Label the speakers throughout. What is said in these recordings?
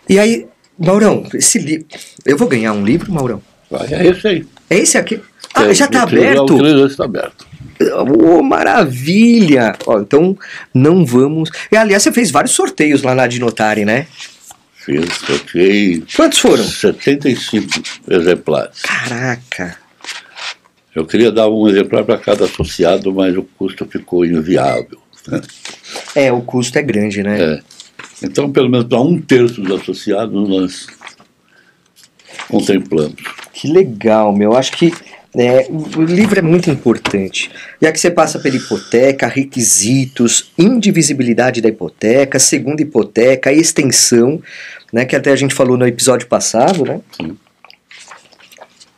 Speaker 1: E aí, Maurão, esse livro... Eu vou ganhar um livro, Maurão?
Speaker 2: É esse aí.
Speaker 1: É esse aqui? Ah, já está aberto?
Speaker 2: O trailer está aberto.
Speaker 1: Oh, maravilha! Ó, então, não vamos... E, aliás, você fez vários sorteios lá na Adnotare, né?
Speaker 2: Fiz, toquei...
Speaker 1: Quantos foram?
Speaker 2: 75 exemplares.
Speaker 1: Caraca!
Speaker 2: Eu queria dar um exemplar para cada associado, mas o custo ficou inviável.
Speaker 1: O custo é grande, né?
Speaker 2: Então, pelo menos para 1/3 dos associados, nós contemplamos.
Speaker 1: Que legal, meu. Acho que o livro é muito importante. Já que você passa pela hipoteca, requisitos, indivisibilidade da hipoteca, segunda hipoteca, extensão, né, que até a gente falou no episódio passado, né?
Speaker 2: Sim.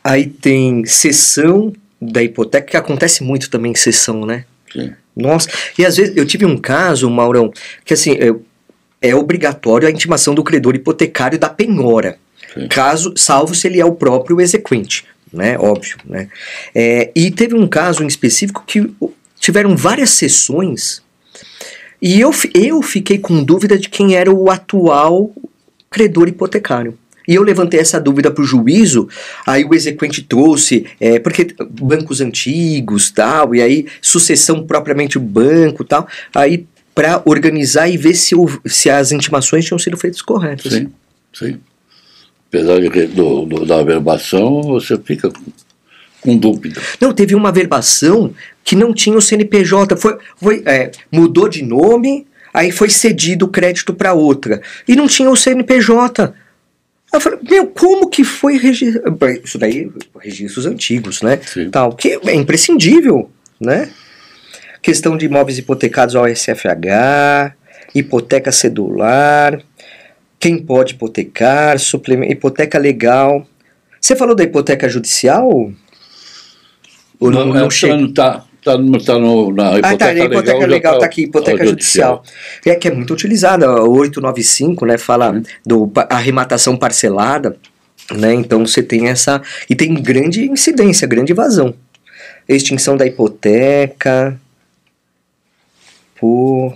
Speaker 1: Aí tem cessão da hipoteca, que acontece muito também em cessão, né?
Speaker 2: Sim.
Speaker 1: Nossa, e às vezes eu tive um caso, Maurão, que assim, é obrigatório a intimação do credor hipotecário da penhora, salvo se ele é o próprio exequente, né, óbvio, né, e teve um caso em específico que tiveram várias sessões e eu fiquei com dúvida de quem era o atual credor hipotecário. E eu levantei essa dúvida para o juízo, aí o exequente trouxe, porque bancos antigos, tal, e aí sucessão propriamente o banco, tal, aí para organizar e ver se as intimações tinham sido feitas corretas.
Speaker 2: Sim, sim. Apesar da averbação, você fica com dúvida.
Speaker 1: Não, teve uma averbação que não tinha o CNPJ, mudou de nome, aí foi cedido o crédito para outra, e não tinha o CNPJ. Eu falei, como que foi registrado? Isso daí, registros antigos, né?
Speaker 2: Sim.
Speaker 1: Tal, que é imprescindível, né? Questão de imóveis hipotecados ao SFH, hipoteca cedular, quem pode hipotecar, hipoteca legal. Você falou da hipoteca judicial? Ou não chega?
Speaker 2: Está na
Speaker 1: hipoteca legal está aqui, hipoteca judicial. Que é muito utilizada, 895, né, fala do arrematação parcelada, né, então você tem essa, e tem grande incidência, grande evasão. Extinção da hipoteca, olha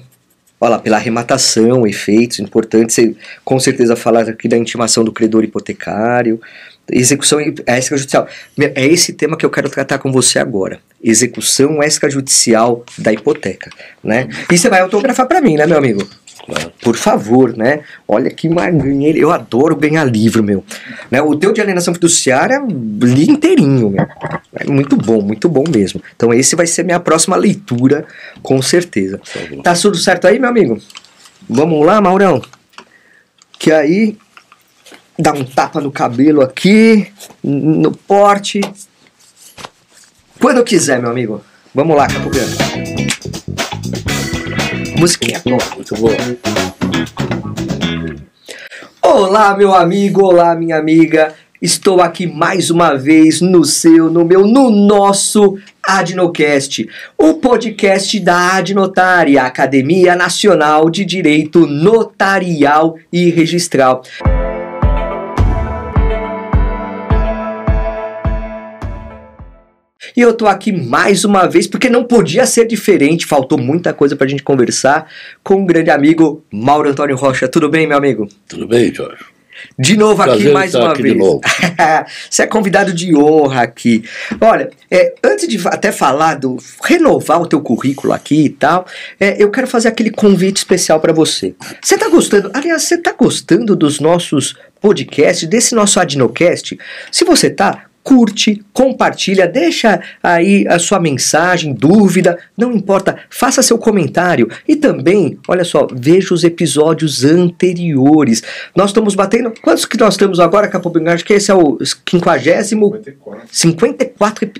Speaker 1: lá, pela arrematação, efeitos importantes, você com certeza falar aqui da intimação do credor hipotecário, execução extrajudicial. É esse tema que eu quero tratar com você agora. Execução extrajudicial da hipoteca, né? E você vai autografar para mim, né, meu amigo?
Speaker 2: Claro.
Speaker 1: Por favor, né? Olha que ganhei. Eu adoro ganhar livro, meu. Né? O teu de alienação fiduciária, li inteirinho, meu. É muito bom mesmo. Então esse vai ser minha próxima leitura, com certeza. Tá tudo certo aí, meu amigo? Vamos lá, Maurão? Que aí... Dá um tapa no cabelo aqui, no porte. Quando quiser, meu amigo. Vamos lá, Campo Grande. Musiquinha.
Speaker 2: Muito boa.
Speaker 1: Olá, meu amigo. Olá, minha amiga. Estou aqui mais uma vez no nosso Adnocast, o podcast da Adnotare, a Academia Nacional de Direito Notarial e Registral. E eu tô aqui mais uma vez, porque não podia ser diferente, faltou muita coisa pra gente conversar com o grande amigo Mauro Antônio Rocha. Tudo bem, meu amigo?
Speaker 2: Tudo bem, Jorge.
Speaker 1: De novo aqui, mais uma vez. Você é convidado de honra aqui. Olha, antes de até falar renovar o teu currículo aqui e tal, eu quero fazer aquele convite especial para você. Você tá gostando? Aliás, você tá gostando dos nossos podcasts, desse nosso Adnocast? Se você tá, curte, compartilha, deixa aí a sua mensagem, dúvida, não importa, faça seu comentário e também, olha só, veja os episódios anteriores. Nós estamos batendo, quantos que nós temos agora, Capobinho? Acho que esse é o 50º... 54.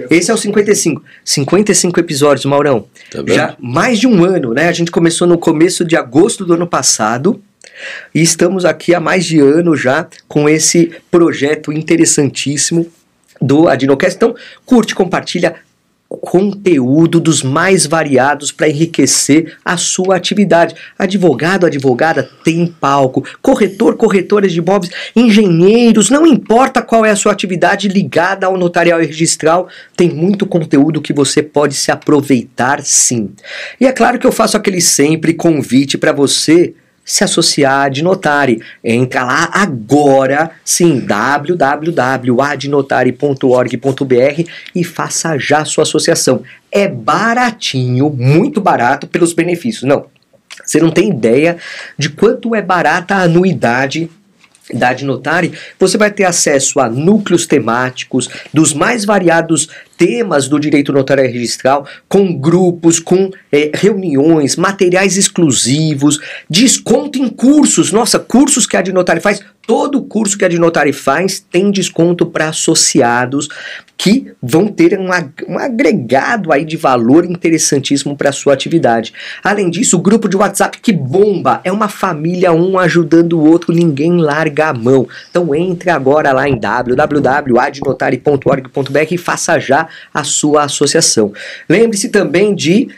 Speaker 1: Esse é o 55. 55 episódios, Maurão.
Speaker 2: Tá bem?
Speaker 1: Já mais de um ano, né? A gente começou no começo de agosto do ano passado. E estamos aqui há mais de ano já com esse projeto interessantíssimo do Adnocast. Então, curte, compartilha conteúdo dos mais variados para enriquecer a sua atividade. Advogado, advogada, tem palco. Corretor, corretoras de imóveis, engenheiros, não importa qual é a sua atividade ligada ao notarial e registral, tem muito conteúdo que você pode se aproveitar sim. E é claro que eu faço aquele sempre convite para você se associar à Adnotare. Entra lá agora, sim, www.adnotare.org.br e faça já a sua associação. É baratinho, muito barato pelos benefícios. Não, você não tem ideia de quanto é barata a anuidade da Adnotare. Você vai ter acesso a núcleos temáticos dos mais variados temas do direito notarial registral, com grupos, com reuniões, materiais exclusivos, desconto em cursos. Nossa, cursos que a Adnotare faz, todo curso que a Adnotare faz tem desconto para associados que vão ter um agregado aí de valor interessantíssimo para a sua atividade. Além disso, o grupo de WhatsApp que bomba, é uma família, um ajudando o outro, ninguém larga a mão. Então entre agora lá em www.adnotare.org.br e faça já a sua associação. Lembre-se também de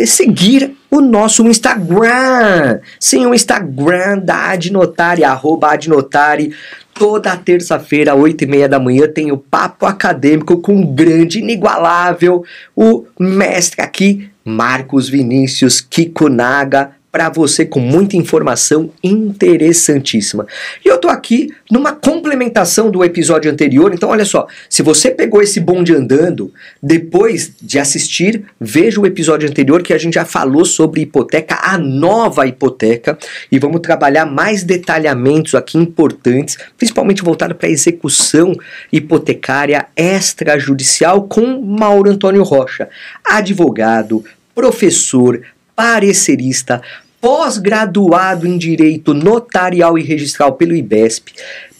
Speaker 1: seguir o nosso Instagram. Sim, o Instagram da Adnotare, @Adnotare. Toda terça-feira, 8h30 da manhã, tem o Papo Acadêmico com o grande, inigualável, o mestre aqui, Marcos Vinícius Kikunaga, para você com muita informação interessantíssima. E eu tô aqui numa complementação do episódio anterior, então olha só, se você pegou esse bonde andando, depois de assistir, veja o episódio anterior que a gente já falou sobre hipoteca, a nova hipoteca, e vamos trabalhar mais detalhamentos aqui importantes, principalmente voltado para a execução hipotecária extrajudicial com Mauro Antônio Rocha, advogado, professor, parecerista, pós-graduado em Direito Notarial e Registral pelo IBESP,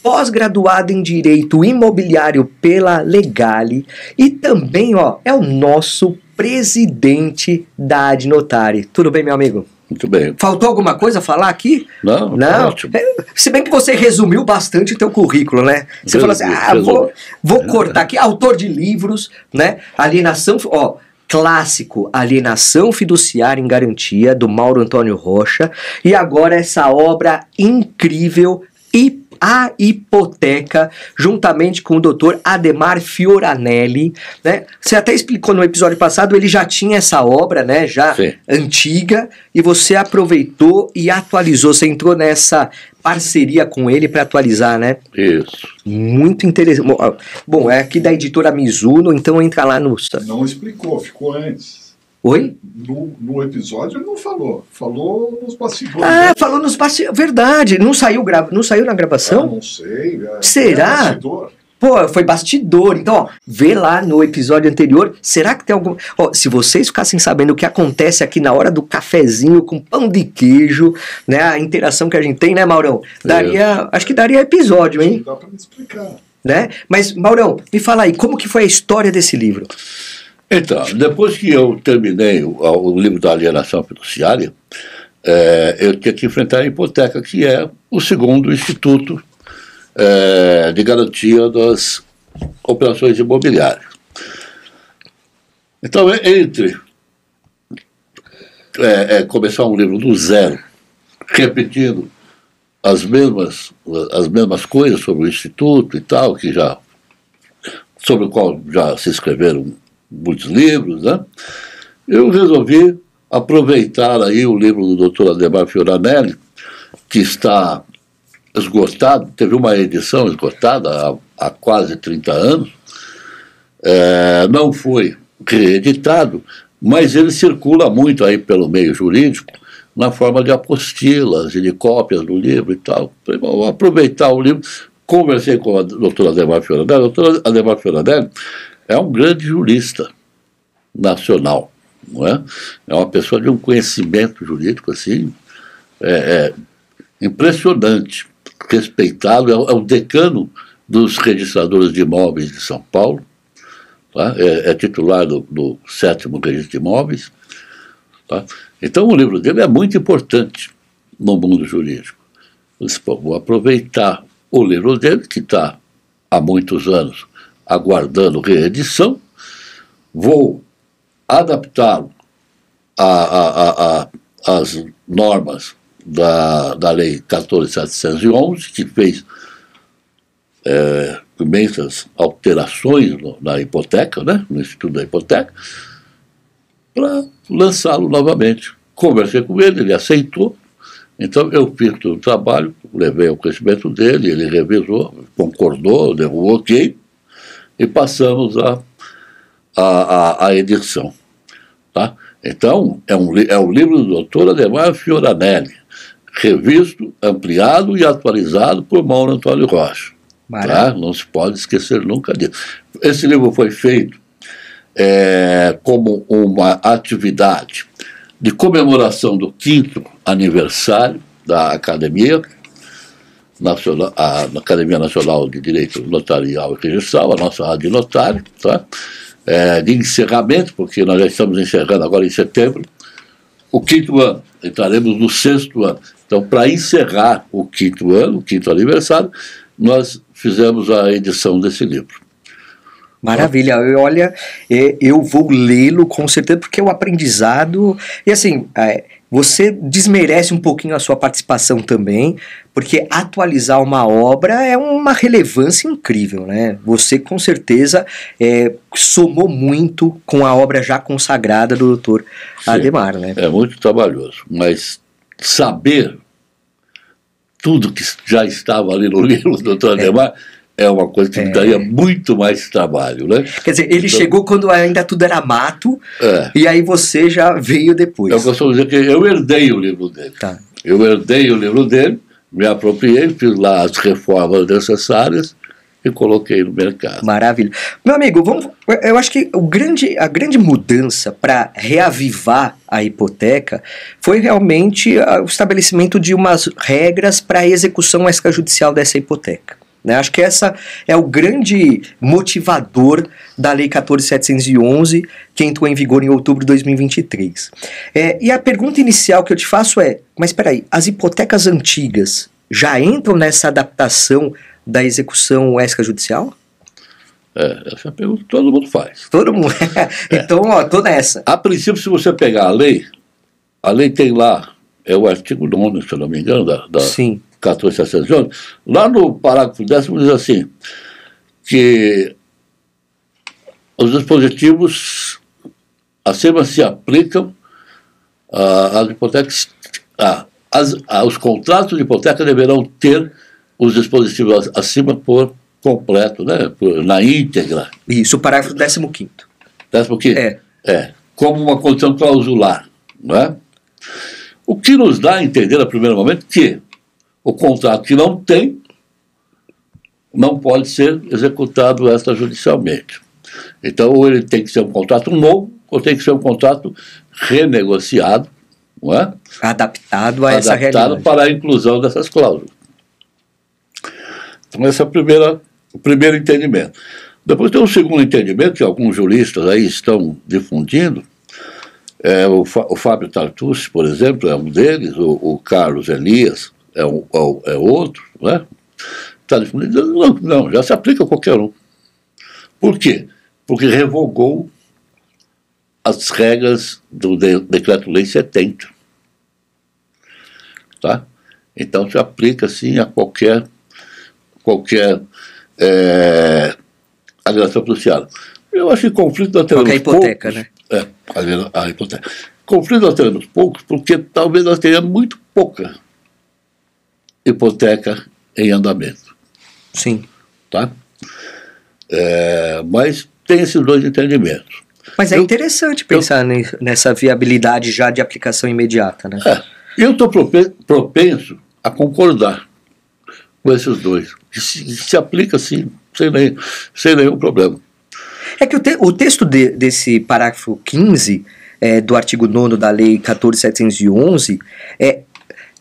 Speaker 1: pós-graduado em Direito Imobiliário pela Legale e também, é o nosso presidente da Adnotare. Tudo bem, meu amigo?
Speaker 2: Muito bem.
Speaker 1: Faltou alguma coisa a falar aqui?
Speaker 2: Não, ótimo.
Speaker 1: Se bem que você resumiu bastante o teu currículo, né? Você falou assim, vou cortar aqui, autor de livros, né? Alienação, clássico, Alienação Fiduciária em Garantia, do Mauro Antônio Rocha, e agora essa obra incrível, A Hipoteca, juntamente com o Dr. Ademar Fioranelli, né? Você até explicou no episódio passado, ele já tinha essa obra, né, já Sim. antiga, e você aproveitou e atualizou, você entrou nessa parceria com ele para atualizar, né?
Speaker 2: Isso.
Speaker 1: Muito interessante. Bom, é aqui da editora Mizuno, então entra lá no...
Speaker 3: Não explicou, ficou antes.
Speaker 1: Oi?
Speaker 3: No episódio ele não falou. Falou nos bastidores.
Speaker 1: Ah, falou nos bastidores. Verdade. Não saiu na gravação?
Speaker 3: Não sei.
Speaker 1: Será?
Speaker 3: Bastidor.
Speaker 1: Pô, foi bastidor. Então, vê lá no episódio anterior. Será que tem algum... se vocês ficassem sabendo o que acontece aqui na hora do cafezinho com pão de queijo, né? A interação que a gente tem, né, Maurão? Acho que daria episódio, hein?
Speaker 3: Dá pra me explicar.
Speaker 1: Né? Mas, Maurão, me fala aí, como que foi a história desse livro?
Speaker 2: Então, depois que eu terminei o livro da alienação fiduciária, eu tinha que enfrentar a hipoteca, que é o segundo instituto de garantia das operações imobiliárias. Então, entre começar um livro do zero, repetindo as mesmas coisas sobre o instituto e tal, sobre o qual já se escreveram muitos livros, né? Eu resolvi aproveitar aí o livro do Dr. Ademar Fioranelli, que está esgotado, teve uma edição esgotada há quase 30 anos, não foi reeditado, mas ele circula muito aí pelo meio jurídico, na forma de apostilas e de cópias do livro e tal. Vou aproveitar o livro, conversei com a doutora Ademar Fioranelli. A doutora Ademar Fioranelli é um grande jurista nacional, não é? É uma pessoa de um conhecimento jurídico, assim, impressionante, respeitado, é o decano dos registradores de imóveis de São Paulo, tá? É titular do 7º Registro de Imóveis, tá? Então o livro dele é muito importante no mundo jurídico. Vou aproveitar o livro dele, que está há muitos anos aguardando reedição, vou adaptá-lo às normas da Lei 14.711, que fez imensas alterações na hipoteca, né, no Instituto da Hipoteca, para lançá-lo novamente. Conversei com ele, ele aceitou, Então eu fiz todo o trabalho, levei ao conhecimento dele, ele revisou, concordou, deu um ok, e passamos a edição. Tá? Então, é o livro do Dr. Ademar Fioranelli, revisto, ampliado e atualizado por Mauro Antônio Rocha. Tá? Não se pode esquecer nunca disso. Esse livro foi feito como uma atividade de comemoração do 5º aniversário da Academia Nacional, a Academia Nacional de Direito Notarial e Registral, a nossa rádio notário, tá? De encerramento, porque nós já estamos encerrando agora em setembro, o 5º ano, entraremos no 6º ano. Então, para encerrar o 5º ano, o 5º aniversário, nós fizemos a edição desse livro.
Speaker 1: Maravilha, olha, eu vou lê-lo com certeza, porque o aprendizado, e assim, você desmerece um pouquinho a sua participação também, porque atualizar uma obra é uma relevância incrível, né? Você com certeza somou muito com a obra já consagrada do Dr. Ademar, né?
Speaker 2: É muito trabalhoso, mas saber tudo que já estava ali no livro do Dr. Ademar é uma coisa que daria muito mais trabalho, né?
Speaker 1: Quer dizer, ele chegou quando ainda tudo era mato, e aí você já veio depois.
Speaker 2: Eu costumo dizer que eu herdei o livro dele.
Speaker 1: Tá.
Speaker 2: Eu herdei o livro dele, me apropriei, fiz lá as reformas necessárias e coloquei no mercado.
Speaker 1: Maravilha. Meu amigo, eu acho que a grande mudança para reavivar a hipoteca foi realmente o estabelecimento de umas regras para a execução extrajudicial dessa hipoteca. Né? Acho que essa é o grande motivador da Lei 14.711, que entrou em vigor em outubro de 2023. E a pergunta inicial que eu te faço mas espera aí, as hipotecas antigas já entram nessa adaptação da execução extrajudicial?
Speaker 2: Essa é a pergunta que todo mundo faz.
Speaker 1: Todo mundo. Então, tô nessa.
Speaker 2: A princípio, se você pegar a lei tem lá, é o artigo 9º, se eu não me engano, da
Speaker 1: Sim.
Speaker 2: 14.711, lá no parágrafo 10º diz assim, que os dispositivos acima se aplicam às hipotecas, os contratos de hipoteca deverão ter os dispositivos acima por completo, né, na íntegra.
Speaker 1: Isso, o parágrafo 15º.
Speaker 2: 15º? Como uma condição clausular, não é? O que nos dá a entender, no primeiro momento, que o contrato que não tem não pode ser executado extrajudicialmente. Então, ou ele tem que ser um contrato novo, ou tem que ser um contrato renegociado, não é?
Speaker 1: Adaptado a essa realidade.
Speaker 2: Adaptado para a inclusão dessas cláusulas. Então, esse é o primeiro entendimento. Depois tem um segundo entendimento, que alguns juristas aí estão difundindo. O Fábio Tartucci, por exemplo, é um deles, o Carlos Elias é outro, né? Está difundindo. Não, já se aplica a qualquer um. Por quê? Porque revogou as regras do Decreto-Lei 70. Tá? Então se aplica, sim, a qualquer alienação associada. Eu acho que conflito nós teremos
Speaker 1: hipoteca,
Speaker 2: poucos,
Speaker 1: né?
Speaker 2: A hipoteca. Conflito nós teremos poucos, porque talvez nós tenhamos muito pouca hipoteca em andamento.
Speaker 1: Sim.
Speaker 2: Tá? Mas tem esses dois entendimentos.
Speaker 1: Mas é interessante pensar nessa viabilidade já de aplicação imediata, né?
Speaker 2: Eu estou propenso a concordar com esses dois. Que se aplica, sim, sem nenhum problema.
Speaker 1: É que o texto desse parágrafo 15 do artigo 9º da Lei 14.711,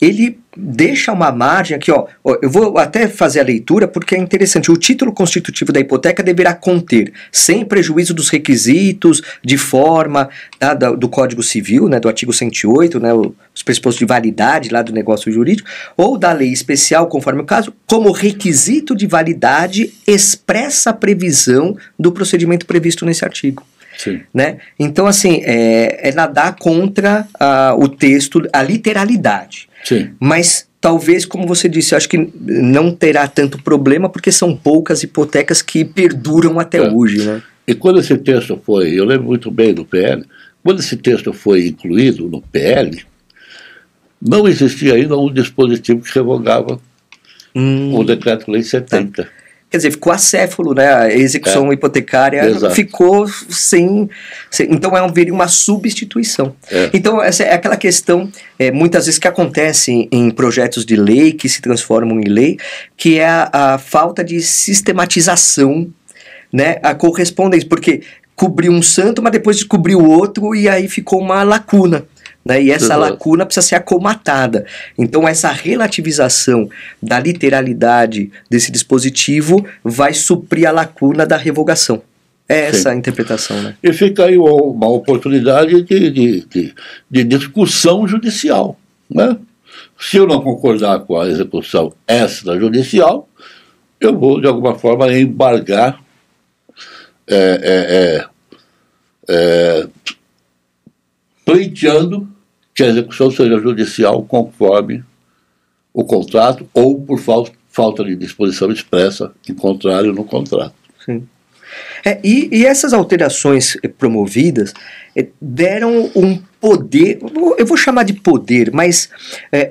Speaker 1: ele deixa uma margem aqui, eu vou até fazer a leitura porque é interessante. O título constitutivo da hipoteca deverá conter, sem prejuízo dos requisitos de forma do Código Civil, né, do artigo 108, né, os pressupostos de validade lá do negócio jurídico, ou da lei especial, conforme o caso, como requisito de validade expressa a previsão do procedimento previsto nesse artigo.
Speaker 2: Sim.
Speaker 1: Né? Então, assim, nadar contra o texto, a literalidade.
Speaker 2: Sim.
Speaker 1: Mas talvez, como você disse, eu acho que não terá tanto problema, porque são poucas hipotecas que perduram até hoje, né?
Speaker 2: E quando esse texto eu lembro muito bem do PL, quando esse texto foi incluído no PL, não existia ainda um dispositivo que revogava o Decreto-Lei 70.
Speaker 1: Quer dizer, ficou acéfalo, né? A execução hipotecária
Speaker 2: Exato.
Speaker 1: ficou sem. Então, haveria uma substituição. Então, essa é aquela questão, muitas vezes, que acontece em projetos de lei, que se transformam em lei, que é a falta de sistematização, né? A correspondência. Porque cobriu um santo, mas depois descobriu outro, e aí ficou uma lacuna. Né? E essa lacuna precisa ser acomatada. Então, essa relativização da literalidade desse dispositivo vai suprir a lacuna da revogação. É essa a interpretação, né?
Speaker 2: E fica aí uma oportunidade de discussão judicial, né? Se eu não concordar com a execução extrajudicial, eu vou, de alguma forma, embargar pleiteando que a execução seja judicial conforme o contrato ou por falta de disposição expressa em contrário no contrato.
Speaker 1: Sim. E essas alterações promovidas deram um poder, eu vou chamar de poder, mas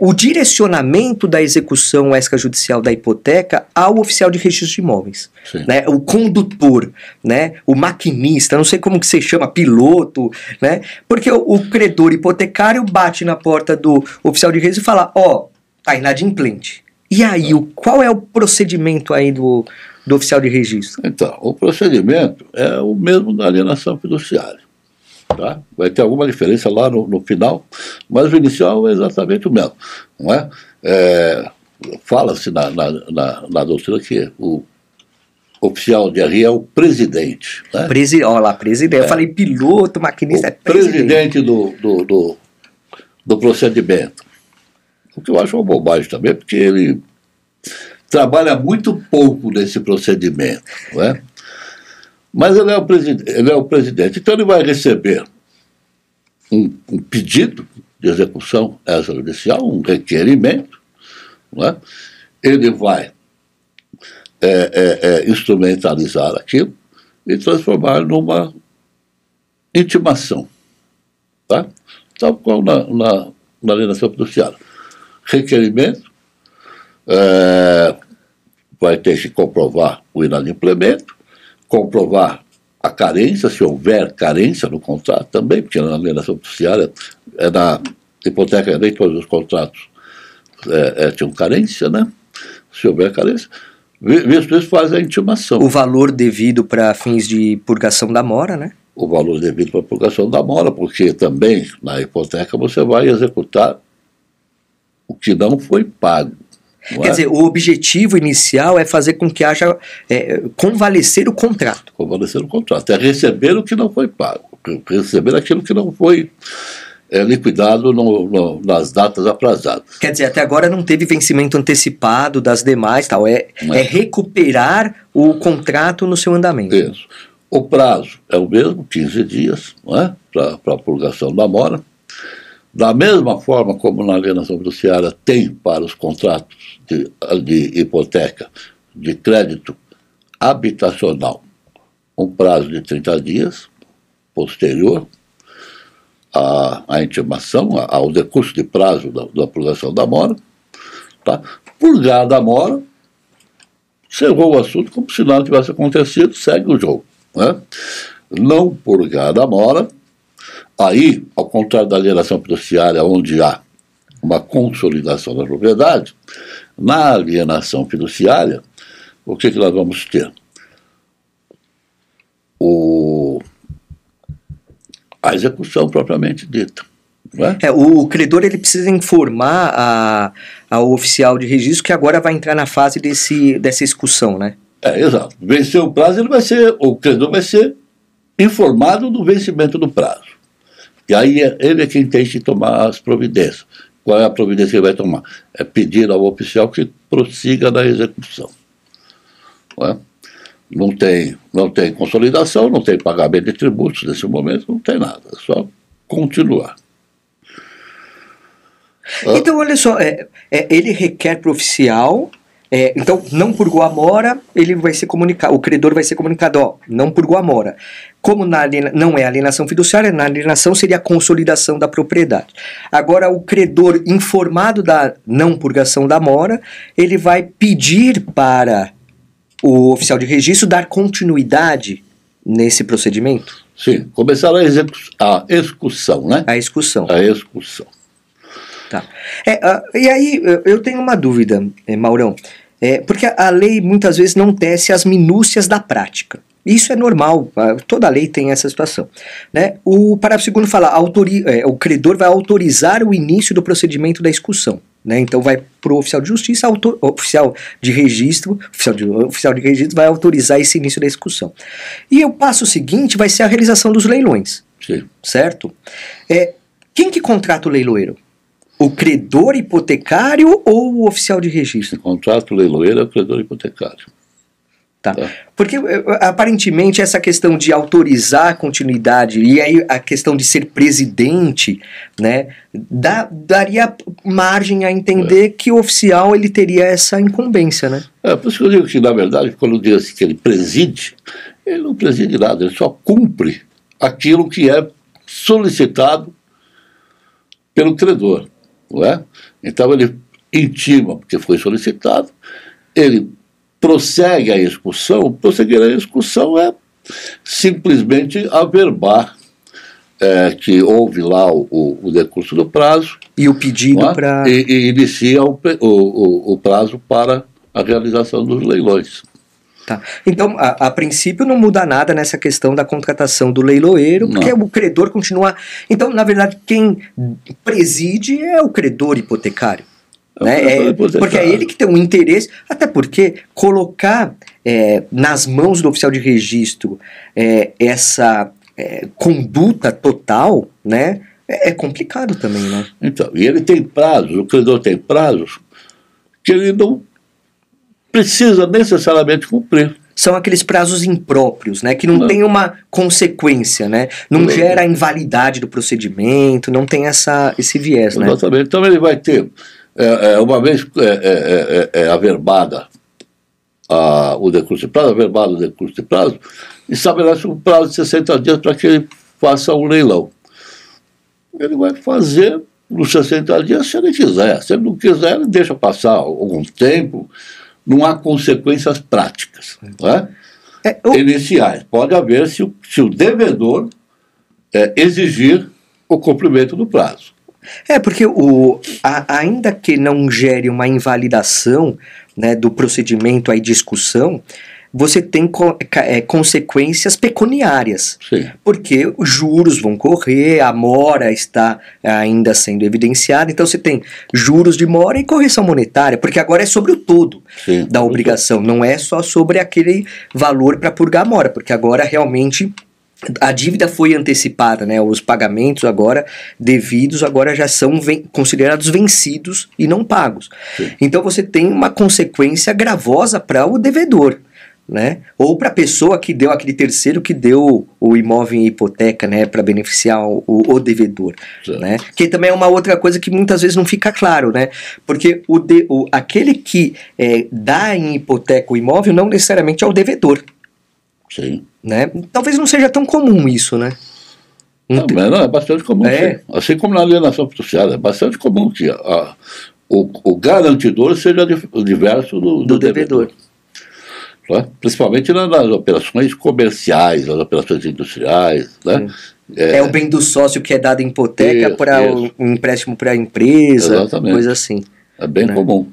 Speaker 1: o direcionamento da execução extrajudicial da hipoteca ao oficial de registro de imóveis, né, o condutor, né, o maquinista, não sei como que se chama, piloto, né, porque o credor hipotecário bate na porta do oficial de registro e fala, tá inadimplente. E aí, qual é o procedimento aí do oficial de registro?
Speaker 2: Então, o procedimento é o mesmo da alienação fiduciária. Tá? Vai ter alguma diferença lá no final, mas o inicial é exatamente o mesmo. Não é? Fala-se na doutrina que o oficial de RI é o presidente. Né?
Speaker 1: Olha lá, presidente. Eu falei piloto, maquinista,
Speaker 2: presidente do procedimento. O que eu acho uma bobagem também, porque ele trabalha muito pouco nesse procedimento, não é? Mas ele é o presidente. Então ele vai receber um pedido de execução extrajudicial, um requerimento, não é? Ele vai instrumentalizar aquilo e transformar numa intimação, tá? Tal qual na alienação fiduciária. Requerimento, vai ter que comprovar o inadimplemento, comprovar a carência, se houver carência no contrato também, porque na alienação fiduciária, na hipoteca, nem todos os contratos tinham carência, né? Se houver carência, visto isso, faz a intimação.
Speaker 1: O valor devido para fins de purgação da mora, né?
Speaker 2: O valor devido para a purgação da mora, porque também na hipoteca você vai executar o que não foi pago.
Speaker 1: Quer dizer, o objetivo inicial é fazer com que haja convalescer o contrato.
Speaker 2: Convalescer o contrato, é receber o que não foi pago, receber aquilo que não foi liquidado nas datas aprazadas.
Speaker 1: Quer dizer, até agora não teve vencimento antecipado das demais, tal. É recuperar o contrato no seu andamento.
Speaker 2: Isso. O prazo é o mesmo, 15 dias, não é? Para a purgação da mora. Da mesma forma como na alienação fiduciária tem para os contratos de hipoteca de crédito habitacional um prazo de 30 dias posterior à intimação, ao decurso de prazo da purgação da mora. Tá? Purgada a mora, encerrou o assunto como se nada tivesse acontecido, segue o jogo. Né? Não purgada a mora, aí, ao contrário da alienação fiduciária, onde há uma consolidação da propriedade, na alienação fiduciária, o que nós vamos ter? A execução propriamente dita. Não é?
Speaker 1: O credor ele precisa informar ao oficial de registro que agora vai entrar na fase dessa execução, né?
Speaker 2: Exato. Venceu o prazo, o credor vai ser informado do vencimento do prazo. E aí ele é quem tem que tomar as providências. Qual é a providência que ele vai tomar? É pedir ao oficial que prossiga na execução. Não é? Não tem consolidação, não tem pagamento de tributos nesse momento, não tem nada. É só continuar.
Speaker 1: Então, olha só, ele requer para o oficial Então, não purgou a mora, ele vai ser comunicado, o credor vai ser comunicado, ó, não purgou a mora. Como não é alienação fiduciária, na alienação seria a consolidação da propriedade. Agora, o credor informado da não purgação da mora, ele vai pedir para o oficial de registro dar continuidade nesse procedimento?
Speaker 2: Sim, começar a execução, né?
Speaker 1: A execução.
Speaker 2: A execução.
Speaker 1: Tá. E aí, eu tenho uma dúvida, Maurão. Porque a lei muitas vezes não tece as minúcias da prática. Isso é normal, toda lei tem essa situação. Né? O parágrafo 2º fala, o credor vai autorizar o início do procedimento da execução. Né? Então vai para o oficial de justiça, oficial de registro vai autorizar esse início da execução. E o passo seguinte vai ser a realização dos leilões.
Speaker 2: Sim.
Speaker 1: Certo? Quem que contrata o leiloeiro? O credor hipotecário ou o oficial de registro?
Speaker 2: O contrato leiloeiro é o credor hipotecário.
Speaker 1: Tá. Porque aparentemente essa questão de autorizar a continuidade e aí a questão de ser presidente, né, daria margem a entender que o oficial ele teria essa incumbência, né?
Speaker 2: Por isso que eu digo que, na verdade, quando diz assim que ele preside, ele não preside nada, ele só cumpre aquilo que é solicitado pelo credor. Não é? Então ele intima, porque foi solicitado, ele prossegue a execução. Prosseguir a execução é simplesmente averbar que houve lá o decurso do prazo
Speaker 1: e o pedido para...
Speaker 2: E inicia o prazo para a realização dos leilões.
Speaker 1: Tá. Então, a princípio não muda nada nessa questão da contratação do leiloeiro, porque o credor continua... Então, na verdade, quem preside é o credor hipotecário. Né? Porque é ele que tem um interesse, até porque colocar nas mãos do oficial de registro essa conduta total, né, é complicado também, né?
Speaker 2: Então, e ele tem prazos, o credor tem prazos que ele não precisa necessariamente cumprir.
Speaker 1: São aqueles prazos impróprios, né, que não tem uma consequência, né, não gera a invalidade do procedimento, não tem esse viés, né?
Speaker 2: Exatamente, então ele vai ter, uma vez averbada o decurso de prazo, averbado o decurso de prazo, estabelece um prazo de 60 dias para que ele faça um leilão. Ele vai fazer nos 60 dias se ele quiser, se ele não quiser, ele deixa passar algum tempo. Não há consequências práticas, não é? Iniciais. Pode haver se o devedor exigir o cumprimento do prazo.
Speaker 1: Porque ainda que não gere uma invalidação, né, do procedimento aí de discussão, você tem consequências pecuniárias.
Speaker 2: Sim.
Speaker 1: Porque os juros vão correr, a mora está ainda sendo evidenciada, então você tem juros de mora e correção monetária, porque agora é sobre o todo da obrigação, não é só sobre aquele valor para purgar a mora, porque agora realmente a dívida foi antecipada, né? Os pagamentos agora devidos agora já são considerados vencidos e não pagos.
Speaker 2: Sim.
Speaker 1: Então você tem uma consequência gravosa para o devedor. Né? Ou para a pessoa que deu, aquele terceiro que deu o imóvel em hipoteca, né, para beneficiar o devedor, né? Que também é uma outra coisa que muitas vezes não fica claro, né? Porque aquele que dá em hipoteca o imóvel não necessariamente é o devedor.
Speaker 2: Sim.
Speaker 1: Né? Talvez não seja tão comum isso, né?
Speaker 2: Não, é bastante comum. Assim como na alienação fiduciária, é bastante comum que o garantidor seja diverso do devedor. Principalmente nas operações comerciais, nas operações industriais, né?
Speaker 1: O bem do sócio que é dado em hipoteca para um empréstimo para a empresa,
Speaker 2: exatamente, coisa
Speaker 1: assim.
Speaker 2: É bem comum.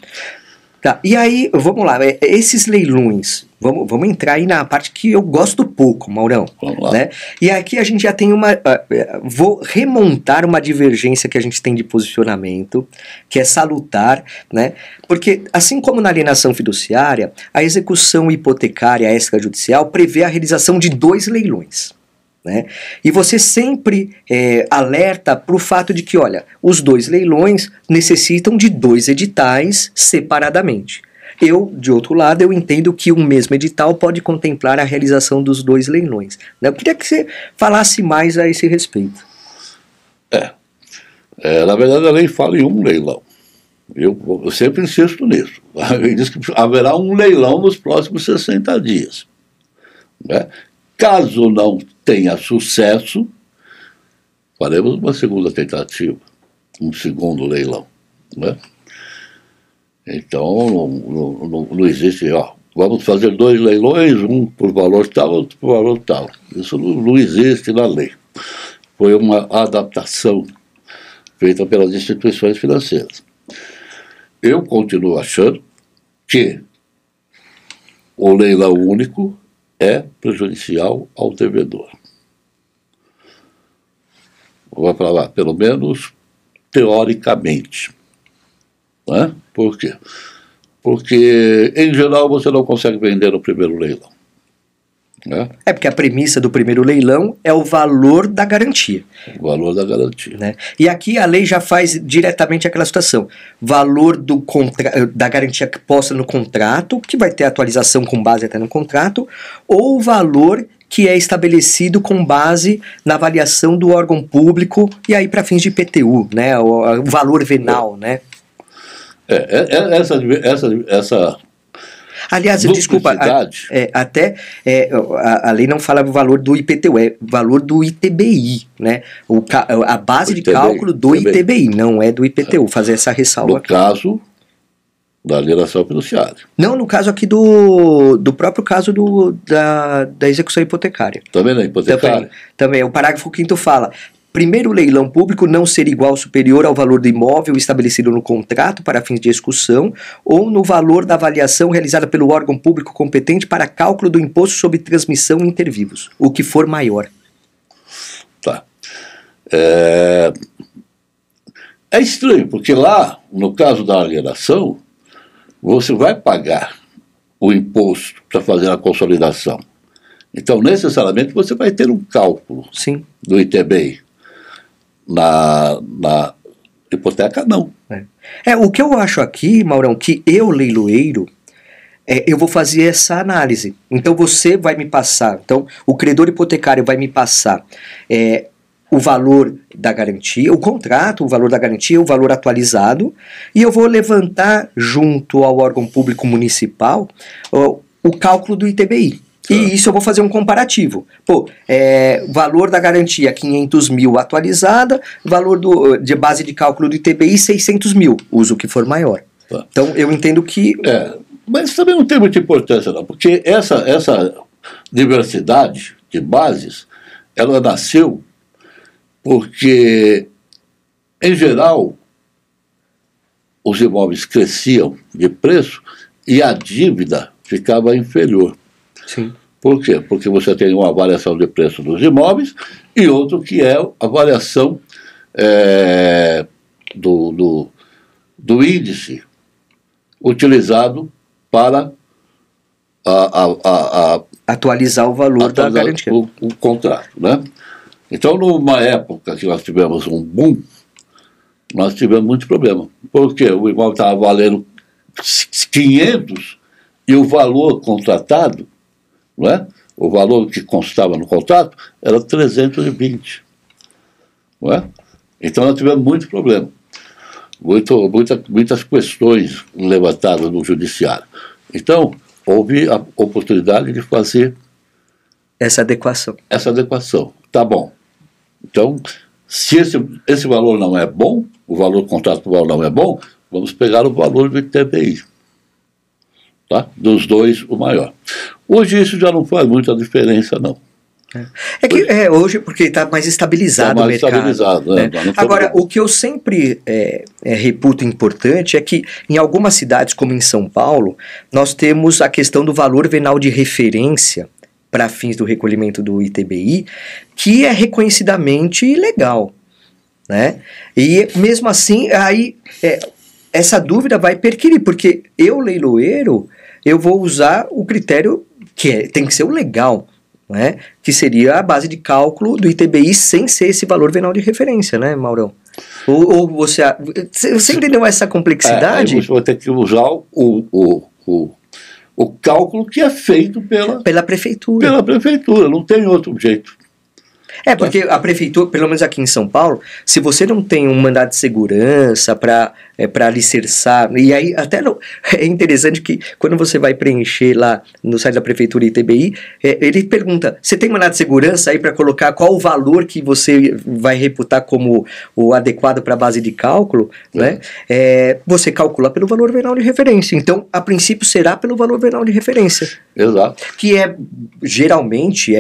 Speaker 1: Tá, e aí, vamos lá, esses leilões, vamos entrar aí na parte que eu gosto pouco, Maurão.
Speaker 2: Vamos lá.
Speaker 1: Né? E aqui a gente já tem vou remontar uma divergência que a gente tem de posicionamento, que é salutar, né? Porque assim como na alienação fiduciária, a execução hipotecária extrajudicial prevê a realização de 2 leilões. Né? E você sempre alerta para o fato de que, olha, os 2 leilões necessitam de 2 editais separadamente. De outro lado, eu entendo que um mesmo edital pode contemplar a realização dos 2 leilões. Né? Eu queria que você falasse mais a esse respeito.
Speaker 2: Na verdade, a lei fala em um leilão. Eu sempre insisto nisso. Ele diz que haverá um leilão nos próximos 60 dias. Né? Caso não tenha sucesso, faremos uma segunda tentativa, um segundo leilão. Né? Então, não existe, vamos fazer 2 leilões, um por valor tal, outro por valor tal. Isso não existe na lei. Foi uma adaptação feita pelas instituições financeiras. Eu continuo achando que o leilão único é prejudicial ao devedor. Vou falar, pelo menos teoricamente. Né? Por quê? Porque, em geral, você não consegue vender no primeiro leilão. Né?
Speaker 1: É porque a premissa do primeiro leilão é o valor da garantia.
Speaker 2: O valor da garantia.
Speaker 1: Né? E aqui a lei já faz diretamente aquela situação. Valor da garantia posta no contrato, que vai ter atualização com base até no contrato, ou o valor que é estabelecido com base na avaliação do órgão público, e aí para fins de IPTU, né? O valor venal, né?
Speaker 2: Essa
Speaker 1: aliás, desculpa, a lei não fala o valor do IPTU, é valor do ITBI, né? A base de cálculo do ITBI, não é do IPTU, fazer essa ressalva.
Speaker 2: No caso da alienação fiduciária.
Speaker 1: Não, no caso aqui do próprio caso da execução hipotecária.
Speaker 2: Também na hipotecária?
Speaker 1: Também, o parágrafo 5º fala: primeiro leilão público não ser igual ou superior ao valor do imóvel estabelecido no contrato para fins de execução ou no valor da avaliação realizada pelo órgão público competente para cálculo do imposto sobre transmissão inter vivos, o que for maior.
Speaker 2: Tá. É estranho, porque lá, no caso da alienação, você vai pagar o imposto para fazer a consolidação. Então, necessariamente, você vai ter um cálculo.
Speaker 1: Sim.
Speaker 2: Do ITBI. Na hipoteca, não.
Speaker 1: O que eu acho aqui, Maurão, que eu, leiloeiro, eu vou fazer essa análise. Então você vai me passar, então o credor hipotecário vai me passar o valor da garantia, o contrato, o valor da garantia, o valor atualizado, e eu vou levantar junto ao órgão público municipal o cálculo do ITBI. E isso eu vou fazer um comparativo. Valor da garantia 500 mil atualizada, valor de base de cálculo do ITBI 600 mil, uso que for maior. Tá. Então eu entendo que...
Speaker 2: mas também não tem muita importância não, porque essa diversidade de bases, ela nasceu porque, em geral, os imóveis cresciam de preço e a dívida ficava inferior.
Speaker 1: Sim.
Speaker 2: Por quê? Porque você tem uma variação de preço dos imóveis e outro que é a variação do índice utilizado para
Speaker 1: atualizar o valor da garantia.
Speaker 2: O contrato, né? Então, numa época que nós tivemos um boom, nós tivemos muito problema. Porque o imóvel estava valendo 500 e o valor contratado, não é? O valor que constava no contrato era 320. Não é? Então nós tivemos muito problema. Muitas questões levantadas no judiciário. Então, houve a oportunidade de fazer
Speaker 1: essa adequação.
Speaker 2: Tá bom. Então, se esse valor não é bom, o valor contratual não é bom, vamos pegar o valor do ITBI. Tá? Dos dois, o maior. Hoje isso já não faz muita diferença, não.
Speaker 1: Hoje, porque está mais estabilizado o mercado.
Speaker 2: Estabilizado, né?
Speaker 1: Agora, o que eu sempre reputo importante é que em algumas cidades, como em São Paulo, nós temos a questão do valor venal de referência para fins do recolhimento do ITBI, que é reconhecidamente legal, né? E mesmo assim, aí essa dúvida vai perquirir, porque eu, leiloeiro, eu vou usar o critério que tem que ser o legal, né? Que seria a base de cálculo do ITBI sem ser esse valor venal de referência, né, Maurão? Ou você entendeu essa complexidade?
Speaker 2: Aí você vai ter que usar o cálculo que é feito pela
Speaker 1: prefeitura.
Speaker 2: Pela prefeitura, não tem outro jeito.
Speaker 1: Porque a prefeitura, pelo menos aqui em São Paulo, se você não tem um mandado de segurança para alicerçar, e aí até é interessante que quando você vai preencher lá no site da prefeitura ITBI, ele pergunta, você tem mandado de segurança aí para colocar qual o valor que você vai reputar como o adequado para a base de cálculo, né? Você calcula pelo valor venal de referência. Então, a princípio será pelo valor venal de referência.
Speaker 2: Exato.
Speaker 1: Que geralmente,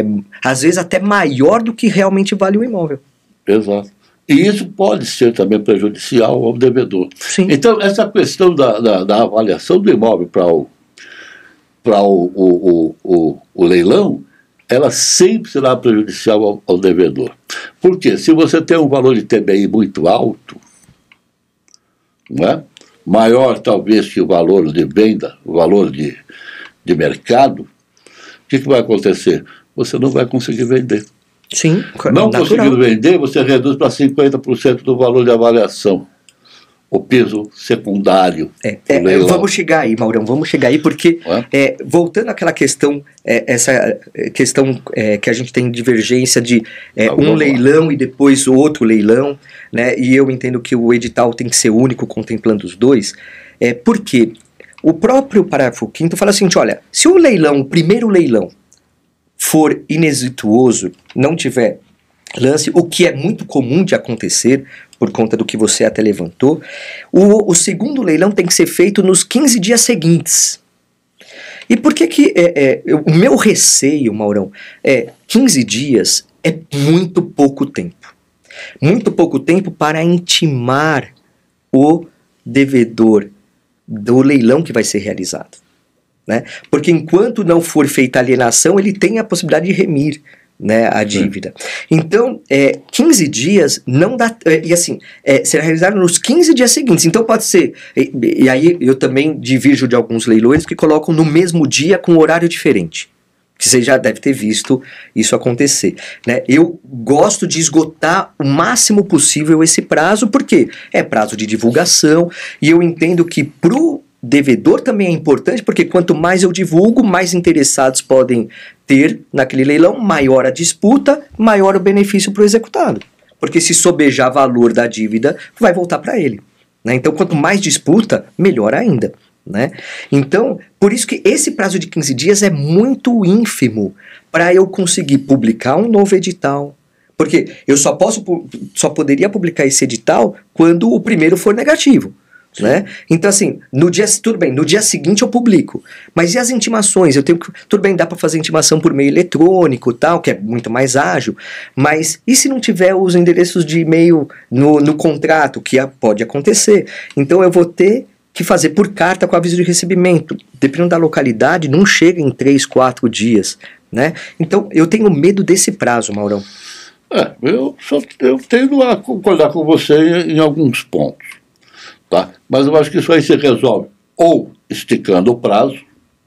Speaker 1: às vezes até maior do que realmente vale o imóvel.
Speaker 2: Exato. E isso pode ser também prejudicial ao devedor.
Speaker 1: Sim.
Speaker 2: Então, essa questão da avaliação do imóvel para o leilão, ela sempre será prejudicial ao devedor. Por quê? Se você tem um valor de TBI muito alto, não é? Maior talvez que o valor de venda, o valor de mercado, o que vai acontecer? Você não vai conseguir vender.
Speaker 1: Sim,
Speaker 2: não conseguindo vender, você reduz para 50% do valor de avaliação. O peso secundário.
Speaker 1: Vamos chegar aí, Maurão, porque voltando àquela questão, essa questão que a gente tem divergência de um leilão e depois o outro leilão, né? E eu entendo que o edital tem que ser único, contemplando os dois, porque o próprio parágrafo 5º fala assim, olha, se o primeiro leilão for inexituoso, não tiver lance, o que é muito comum de acontecer, por conta do que você até levantou, o segundo leilão tem que ser feito nos 15 dias seguintes. E por que o meu receio, Maurão, 15 dias é muito pouco tempo. Muito pouco tempo para intimar o devedor do leilão que vai ser realizado. Né? Porque enquanto não for feita a alienação, ele tem a possibilidade de remir, né, a dívida. Então, 15 dias não dá... E assim, será realizado nos 15 dias seguintes. Então pode ser... E aí eu também divirjo de alguns leilões que colocam no mesmo dia com horário diferente. Que você já deve ter visto isso acontecer. Né? Eu gosto de esgotar o máximo possível esse prazo, porque é prazo de divulgação, e eu entendo que pro devedor também é importante, porque quanto mais eu divulgo, mais interessados podem ter naquele leilão, maior a disputa, maior o benefício para o executado. Porque se sobejar valor da dívida, vai voltar para ele. Né? Então, quanto mais disputa, melhor ainda. Né? Então, por isso que esse prazo de 15 dias é muito ínfimo para eu conseguir publicar um novo edital. Porque eu só poderia publicar esse edital quando o primeiro for negativo. Né? Então assim, no dia seguinte eu publico, mas e as intimações? Tudo bem, dá para fazer intimação por meio eletrônico, tal, que é muito mais ágil, mas e se não tiver os endereços de e-mail no contrato, que pode acontecer? Então eu vou ter que fazer por carta com aviso de recebimento, dependendo da localidade, não chega em 3, 4 dias, né? Então eu tenho medo desse prazo, Maurão.
Speaker 2: Eu tendo a concordar com você em alguns pontos. Tá? Mas eu acho que isso aí se resolve ou esticando o prazo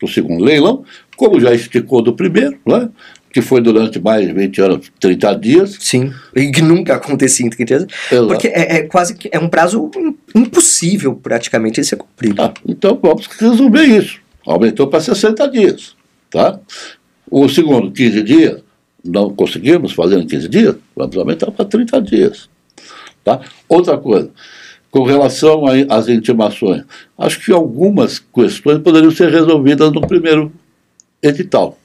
Speaker 2: do segundo leilão, como já esticou do primeiro, né? Que foi durante mais de 20 anos, 30 dias.
Speaker 1: Sim, e que nunca acontecia em 30 dias. Exato. Porque quase que um prazo impossível praticamente de ser cumprido.
Speaker 2: Então vamos resolver isso. Aumentou para 60 dias. Tá? O segundo, 15 dias, não conseguimos fazer em 15 dias, vamos aumentar para 30 dias. Tá? Outra coisa, com relação às intimações, acho que algumas questões poderiam ser resolvidas no primeiro edital.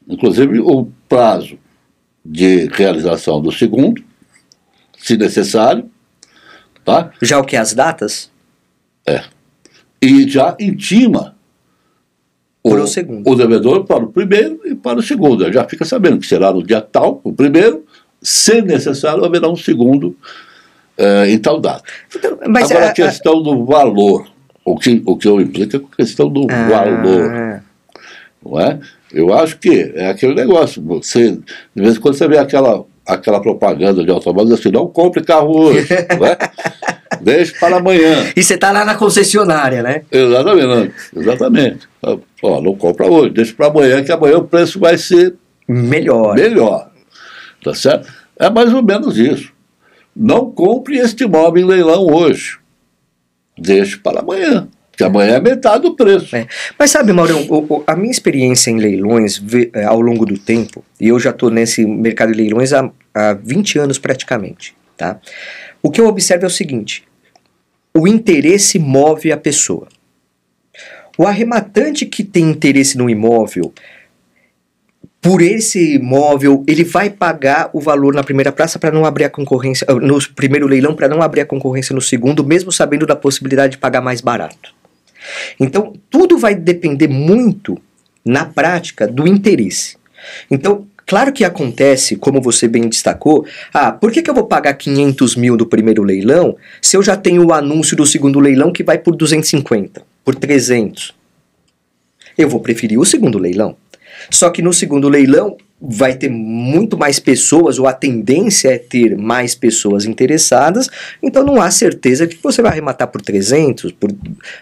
Speaker 2: Inclusive o prazo de realização do segundo, se necessário. Tá?
Speaker 1: Já o que? As datas?
Speaker 2: E já intima
Speaker 1: o
Speaker 2: devedor para o primeiro e para o segundo. Ele já fica sabendo que será no dia tal, o primeiro, se necessário, haverá um segundo em tal data. Então, mas agora a questão do valor, o que eu implico é a questão do valor. Não é? Eu acho que é aquele negócio, de vez em quando você vê aquela propaganda de automóvel assim, não compre carro hoje, não é? Deixe para amanhã.
Speaker 1: E você está lá na concessionária, né?
Speaker 2: Exatamente. Não compra hoje, deixe para amanhã, que amanhã o preço vai ser melhor. Tá certo? É mais ou menos isso. Não compre este imóvel em leilão hoje. Deixe para amanhã. Que amanhã é metade do preço.
Speaker 1: Mas sabe, Maurão, a minha experiência em leilões ao longo do tempo, e eu já estou nesse mercado de leilões há 20 anos praticamente, tá? O que eu observo é o seguinte: o interesse move a pessoa. O arrematante que tem interesse no imóvel, por esse imóvel, ele vai pagar o valor na primeira praça para não abrir a concorrência, no primeiro leilão, para não abrir a concorrência no segundo, mesmo sabendo da possibilidade de pagar mais barato. Então, tudo vai depender muito, na prática, do interesse. Então, claro que acontece, como você bem destacou, por que eu vou pagar 500 mil do primeiro leilão se eu já tenho o anúncio do segundo leilão que vai por 250, por 300? Eu vou preferir o segundo leilão. Só que no segundo leilão vai ter muito mais pessoas, ou a tendência é ter mais pessoas interessadas, então não há certeza que você vai arrematar por 300,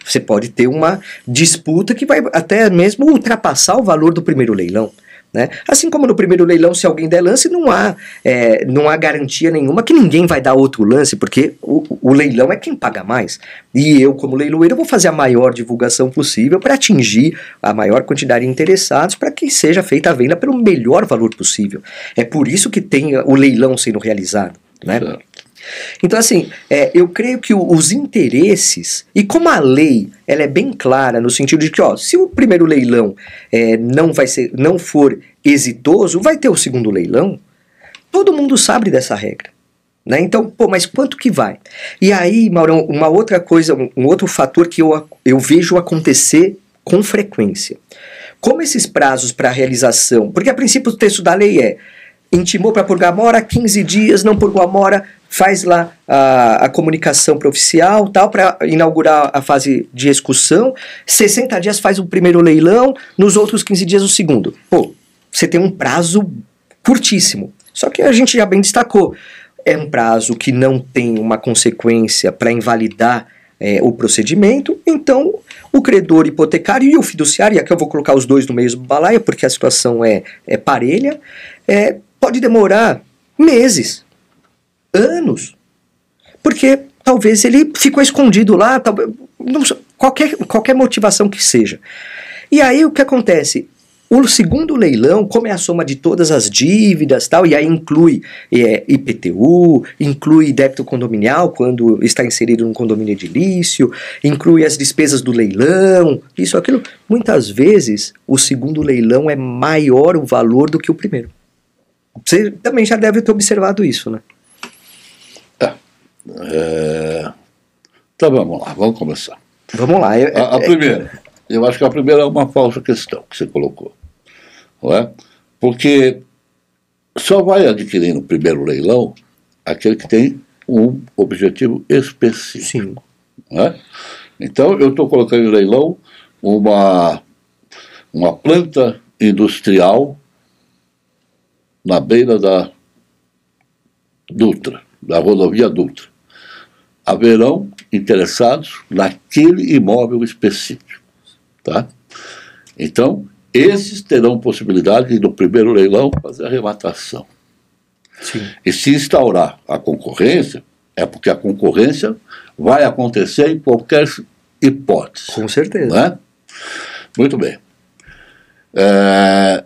Speaker 1: você pode ter uma disputa que vai até mesmo ultrapassar o valor do primeiro leilão. Né? Assim como no primeiro leilão, se alguém der lance, não há garantia nenhuma que ninguém vai dar outro lance, porque o leilão é quem paga mais. E eu, como leiloeiro, vou fazer a maior divulgação possível para atingir a maior quantidade de interessados, para que seja feita a venda pelo melhor valor possível. É por isso que tem o leilão sendo realizado. Né? Então, assim, eu creio que os interesses, e como a lei ela é bem clara no sentido de que, se o primeiro leilão não for exitoso, vai ter o segundo leilão, todo mundo sabe dessa regra. Né? Então, mas quanto que vai? E aí, Maurão, uma outra coisa, um outro fator que eu vejo acontecer com frequência. Como esses prazos para realização, porque a princípio o texto da lei intimou para purgar a mora, 15 dias, não purgou a mora, faz lá a comunicação para oficial, tal, para inaugurar a fase de execução, 60 dias faz o primeiro leilão, nos outros 15 dias o segundo. Você tem um prazo curtíssimo. Só que a gente já bem destacou, é um prazo que não tem uma consequência para invalidar o procedimento, então o credor hipotecário e o fiduciário, e aqui eu vou colocar os dois no mesmo balaio, porque a situação é parelha, pode demorar meses, anos, porque talvez ele ficou escondido lá, qualquer motivação que seja. E aí o que acontece? O segundo leilão, como é a soma de todas as dívidas, tal, e aí inclui IPTU, inclui débito condominial quando está inserido num condomínio edilício, inclui as despesas do leilão, isso, aquilo. Muitas vezes o segundo leilão é maior o valor do que o primeiro. Você também já deve ter observado isso, né?
Speaker 2: Então vamos lá, vamos começar.
Speaker 1: Vamos lá.
Speaker 2: A primeira, eu acho que a primeira é uma falsa questão que você colocou. Não é? Porque só vai adquirir no primeiro leilão aquele que tem um objetivo específico. Sim. Não é? Então eu estou colocando em leilão uma planta industrial na beira da Dutra, da rodovia Dutra. Haverão interessados naquele imóvel específico. Tá? Então, esses terão possibilidade de, no primeiro leilão, fazer a arrematação.
Speaker 1: Sim.
Speaker 2: E se instaurar a concorrência, é porque a concorrência vai acontecer em qualquer hipótese.
Speaker 1: Com certeza.
Speaker 2: Né? Muito bem.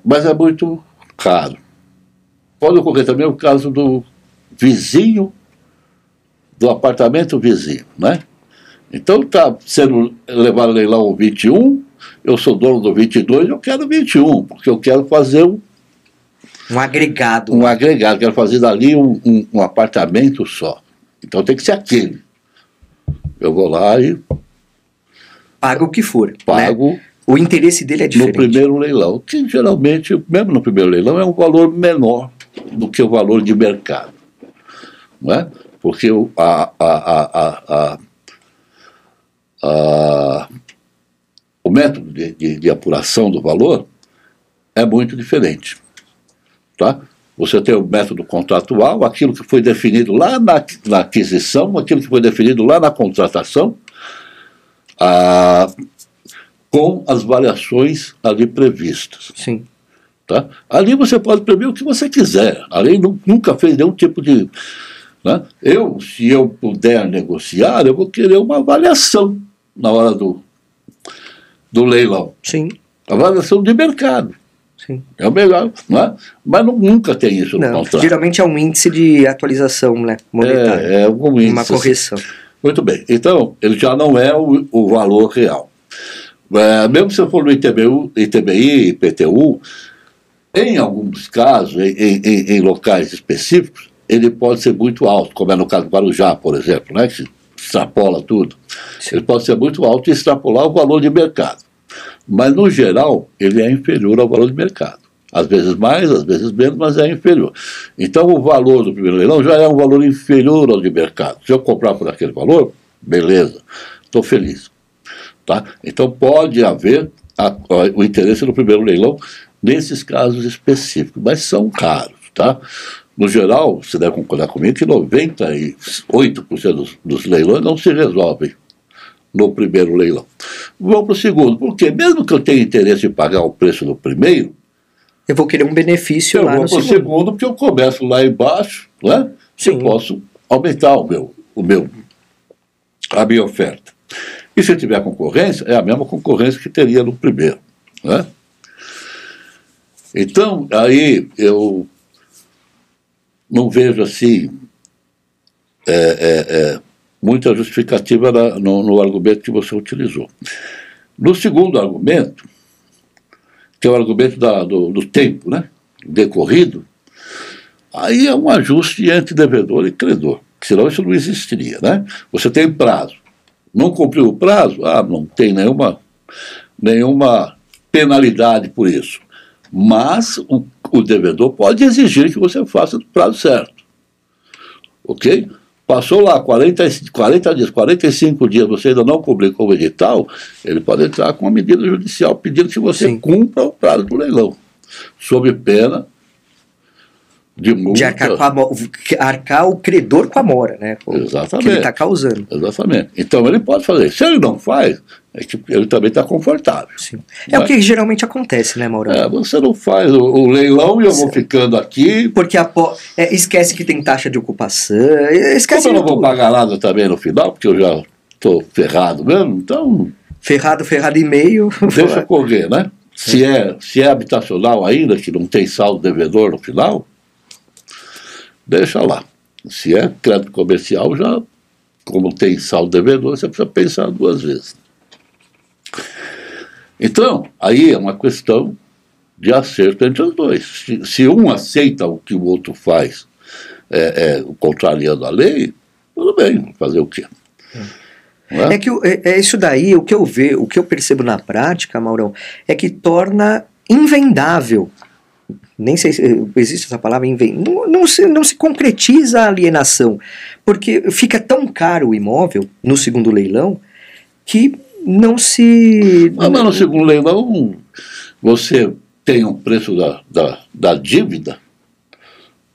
Speaker 2: Mas é muito caro. Pode ocorrer também o caso do vizinho, do apartamento vizinho, né? Então está sendo levado a leilão o 21, eu sou dono do 22, eu quero 21, porque eu quero fazer
Speaker 1: um agregado.
Speaker 2: Um agregado, quero fazer dali um apartamento só. Então tem que ser aquele. Eu vou lá e...
Speaker 1: pago o que for.
Speaker 2: Pago.
Speaker 1: Né? O interesse dele é diferente.
Speaker 2: No primeiro leilão, que geralmente, mesmo no primeiro leilão, é um valor menor do que o valor de mercado. Não é? Porque o método de apuração do valor é muito diferente. Tá? Você tem o método contratual, aquilo que foi definido lá na aquisição, aquilo que foi definido lá na contratação, com as variações ali previstas.
Speaker 1: Sim.
Speaker 2: Tá? Ali você pode prever o que você quiser. A lei nunca fez nenhum tipo de... Né? Se eu puder negociar, eu vou querer uma avaliação na hora do leilão.
Speaker 1: Sim.
Speaker 2: A variação de mercado.
Speaker 1: Sim.
Speaker 2: É o melhor, não é? Mas nunca tem isso no contrato.
Speaker 1: Geralmente é um índice de atualização, né, monetária.
Speaker 2: É algum índice.
Speaker 1: Uma correção.
Speaker 2: Muito bem. Então, ele já não é o valor real. Mesmo se for no ITBI, IPTU, em alguns casos, em locais específicos, ele pode ser muito alto, como é no caso do Guarujá, por exemplo, né, que extrapola tudo.
Speaker 1: Sim.
Speaker 2: Ele pode ser muito alto e extrapolar o valor de mercado. Mas, no geral, ele é inferior ao valor de mercado. Às vezes mais, às vezes menos, mas é inferior. Então, o valor do primeiro leilão já é um valor inferior ao de mercado. Se eu comprar por aquele valor, beleza, estou feliz. Tá? Então, pode haver o interesse no primeiro leilão nesses casos específicos, mas são caros. Tá? No geral, você deve concordar comigo que 98% dos leilões não se resolvem no primeiro leilão. Vamos para o segundo, porque mesmo que eu tenha interesse em pagar o preço do primeiro,
Speaker 1: eu vou querer um benefício lá no segundo. Eu vou para o segundo,
Speaker 2: porque eu começo lá embaixo, né? Eu posso aumentar a minha oferta. E se tiver concorrência, é a mesma concorrência que teria no primeiro, né? Então, aí eu não vejo assim muita justificativa no argumento que você utilizou. No segundo argumento, que é o argumento do tempo, né, decorrido, aí é um ajuste entre devedor e credor, senão isso não existiria, né? Você tem prazo, não cumpriu o prazo, não tem nenhuma penalidade por isso, mas o devedor pode exigir que você faça no prazo certo, ok? Passou lá 40 dias, 45 dias, você ainda não publicou o edital, ele pode entrar com uma medida judicial pedindo que você cumpra o prazo do leilão, sob pena de multa.
Speaker 1: De arcar o credor com a mora, né?
Speaker 2: Exatamente.
Speaker 1: Que ele está causando.
Speaker 2: Exatamente. Então ele pode fazer. Se ele não faz, é que ele também está confortável.
Speaker 1: Sim. É o que geralmente acontece, né, Mauro?
Speaker 2: Você não faz o leilão e eu vou ficando aqui.
Speaker 1: Porque esquece que tem taxa de ocupação. Esquece.
Speaker 2: Como eu não vou pagar nada também no final, porque eu já estou ferrado mesmo, então.
Speaker 1: Ferrado e meio.
Speaker 2: Deixa correr, né? Se é habitacional ainda, que não tem saldo devedor no final, deixa lá. Se é crédito comercial, já, como tem saldo devedor, você precisa pensar duas vezes. Então, aí é uma questão de acerto entre os dois. Se um aceita o que o outro faz, contrariando a lei, tudo bem, fazer o quê?
Speaker 1: É que isso daí, o que eu percebo na prática, Maurão, é que torna invendável. Nem sei se existe essa palavra, não se concretiza a alienação, porque fica tão caro o imóvel no segundo leilão que não se...
Speaker 2: Mas no segundo leilão você tem um preço da dívida,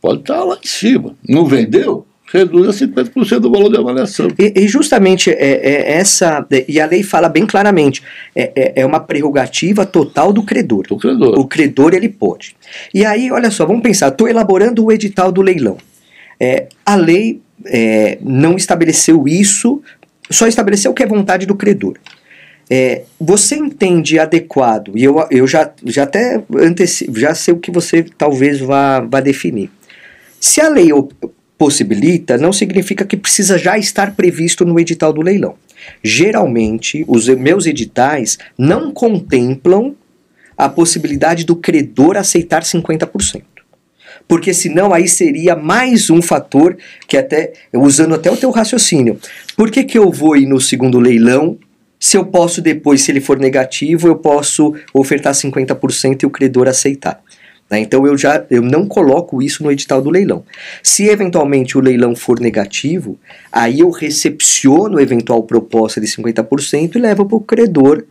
Speaker 2: pode estar lá em cima, não vendeu, reduz a 50% do valor de avaliação.
Speaker 1: E justamente essa, e a lei fala bem claramente, é uma prerrogativa total do credor. O credor, ele pode. E aí, olha só, vamos pensar, estou elaborando o edital do leilão. A lei não estabeleceu isso, só estabeleceu o que é vontade do credor. Você entende adequado, e eu já até já sei o que você talvez vá definir. Se a lei possibilita, não significa que precisa já estar previsto no edital do leilão. Geralmente, os meus editais não contemplam a possibilidade do credor aceitar 50%. Porque senão aí seria mais um fator que usando até o teu raciocínio, por que eu vou ir no segundo leilão se eu posso depois, se ele for negativo, eu posso ofertar 50% e o credor aceitar? Então eu não coloco isso no edital do leilão. Se eventualmente o leilão for negativo, aí eu recepciono a eventual proposta de 50% e levo para o credor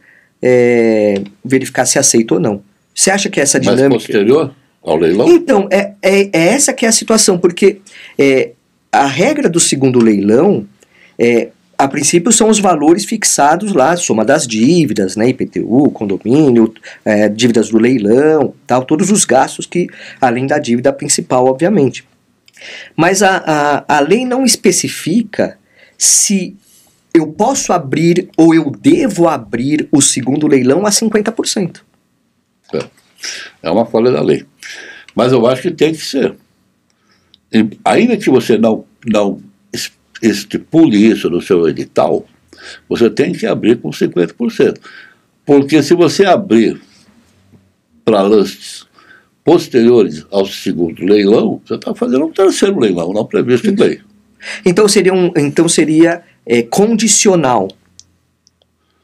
Speaker 1: verificar se aceita ou não. Você acha que essa dinâmica...
Speaker 2: Mas posterior ao leilão?
Speaker 1: Então, essa que é a situação, porque a regra do segundo leilão, a princípio são os valores fixados lá, soma das dívidas, né, IPTU, condomínio, dívidas do leilão, tal, todos os gastos que, além da dívida principal, obviamente. Mas a lei não especifica se eu posso abrir ou eu devo abrir o segundo leilão a 50%.
Speaker 2: É uma falha da lei. Mas eu acho que tem que ser. E ainda que você não estipule isso no seu edital, você tem que abrir com 50%. Porque se você abrir para lances posteriores ao segundo leilão, você está fazendo um terceiro leilão, não previsto em lei.
Speaker 1: Então seria condicional.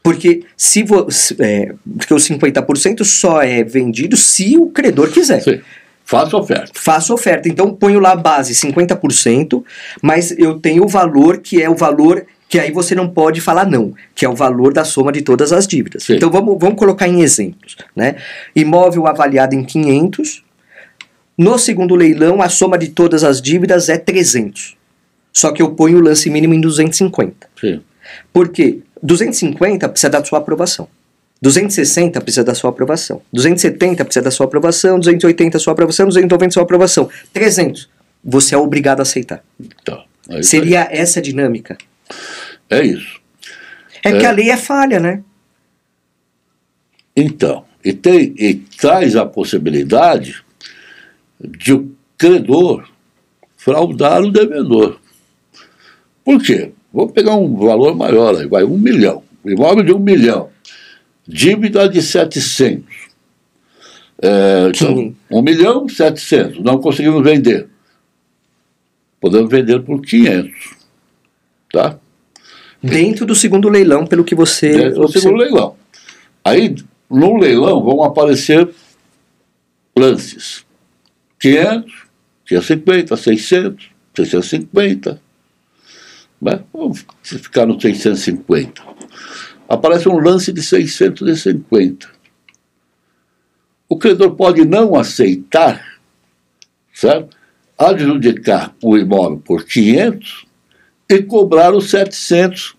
Speaker 1: Porque porque os 50% só é vendido se o credor quiser.
Speaker 2: Sim. Faça oferta.
Speaker 1: Faço oferta. Então ponho lá a base 50%, mas eu tenho o valor que é o valor que aí você não pode falar não, que é o valor da soma de todas as dívidas.
Speaker 2: Sim.
Speaker 1: Então vamos colocar em exemplos, né? Imóvel avaliado em 500, no segundo leilão a soma de todas as dívidas é 300. Só que eu ponho o lance mínimo em 250.
Speaker 2: Sim.
Speaker 1: Por quê? 250 precisa da sua aprovação. 260 precisa da sua aprovação. 270 precisa da sua aprovação. 280 sua aprovação. 290 sua aprovação. 300 você é obrigado a aceitar.
Speaker 2: Então,
Speaker 1: seria essa a dinâmica?
Speaker 2: É isso.
Speaker 1: Que a lei é falha, né?
Speaker 2: Então, e traz a possibilidade de o credor fraudar o devedor. Por quê? Vou pegar um valor maior aí, vai 1 milhão. Imóvel de 1 milhão. Dívida de 700. Então, 1.700.000. Não conseguimos vender. Podemos vender por 500. Tá?
Speaker 1: Dentro do segundo leilão, pelo que você...
Speaker 2: Dentro do segundo leilão. Aí, no leilão, vão aparecer lances. 500, 550, 600, 650. Né? Vamos ficar no 650. Aparece um lance de 650. O credor pode não aceitar, certo? Adjudicar o imóvel por 500 e cobrar os 700.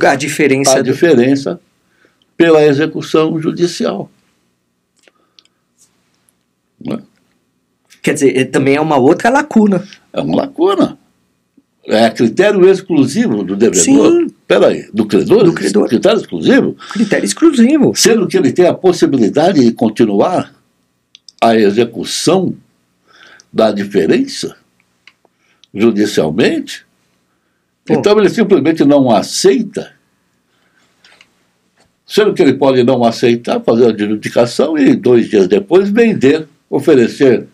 Speaker 1: A diferença
Speaker 2: pela execução judicial. Né?
Speaker 1: Quer dizer, também é uma outra lacuna.
Speaker 2: É uma lacuna. É critério exclusivo do devedor?
Speaker 1: Sim.
Speaker 2: Peraí, do credor?
Speaker 1: Do credor.
Speaker 2: Critério exclusivo?
Speaker 1: Critério exclusivo.
Speaker 2: Sendo que ele tem a possibilidade de continuar a execução da diferença judicialmente.
Speaker 1: Pô.
Speaker 2: Então ele simplesmente não aceita, sendo que ele pode não aceitar, fazer a adjudicação e 2 dias depois vender, oferecer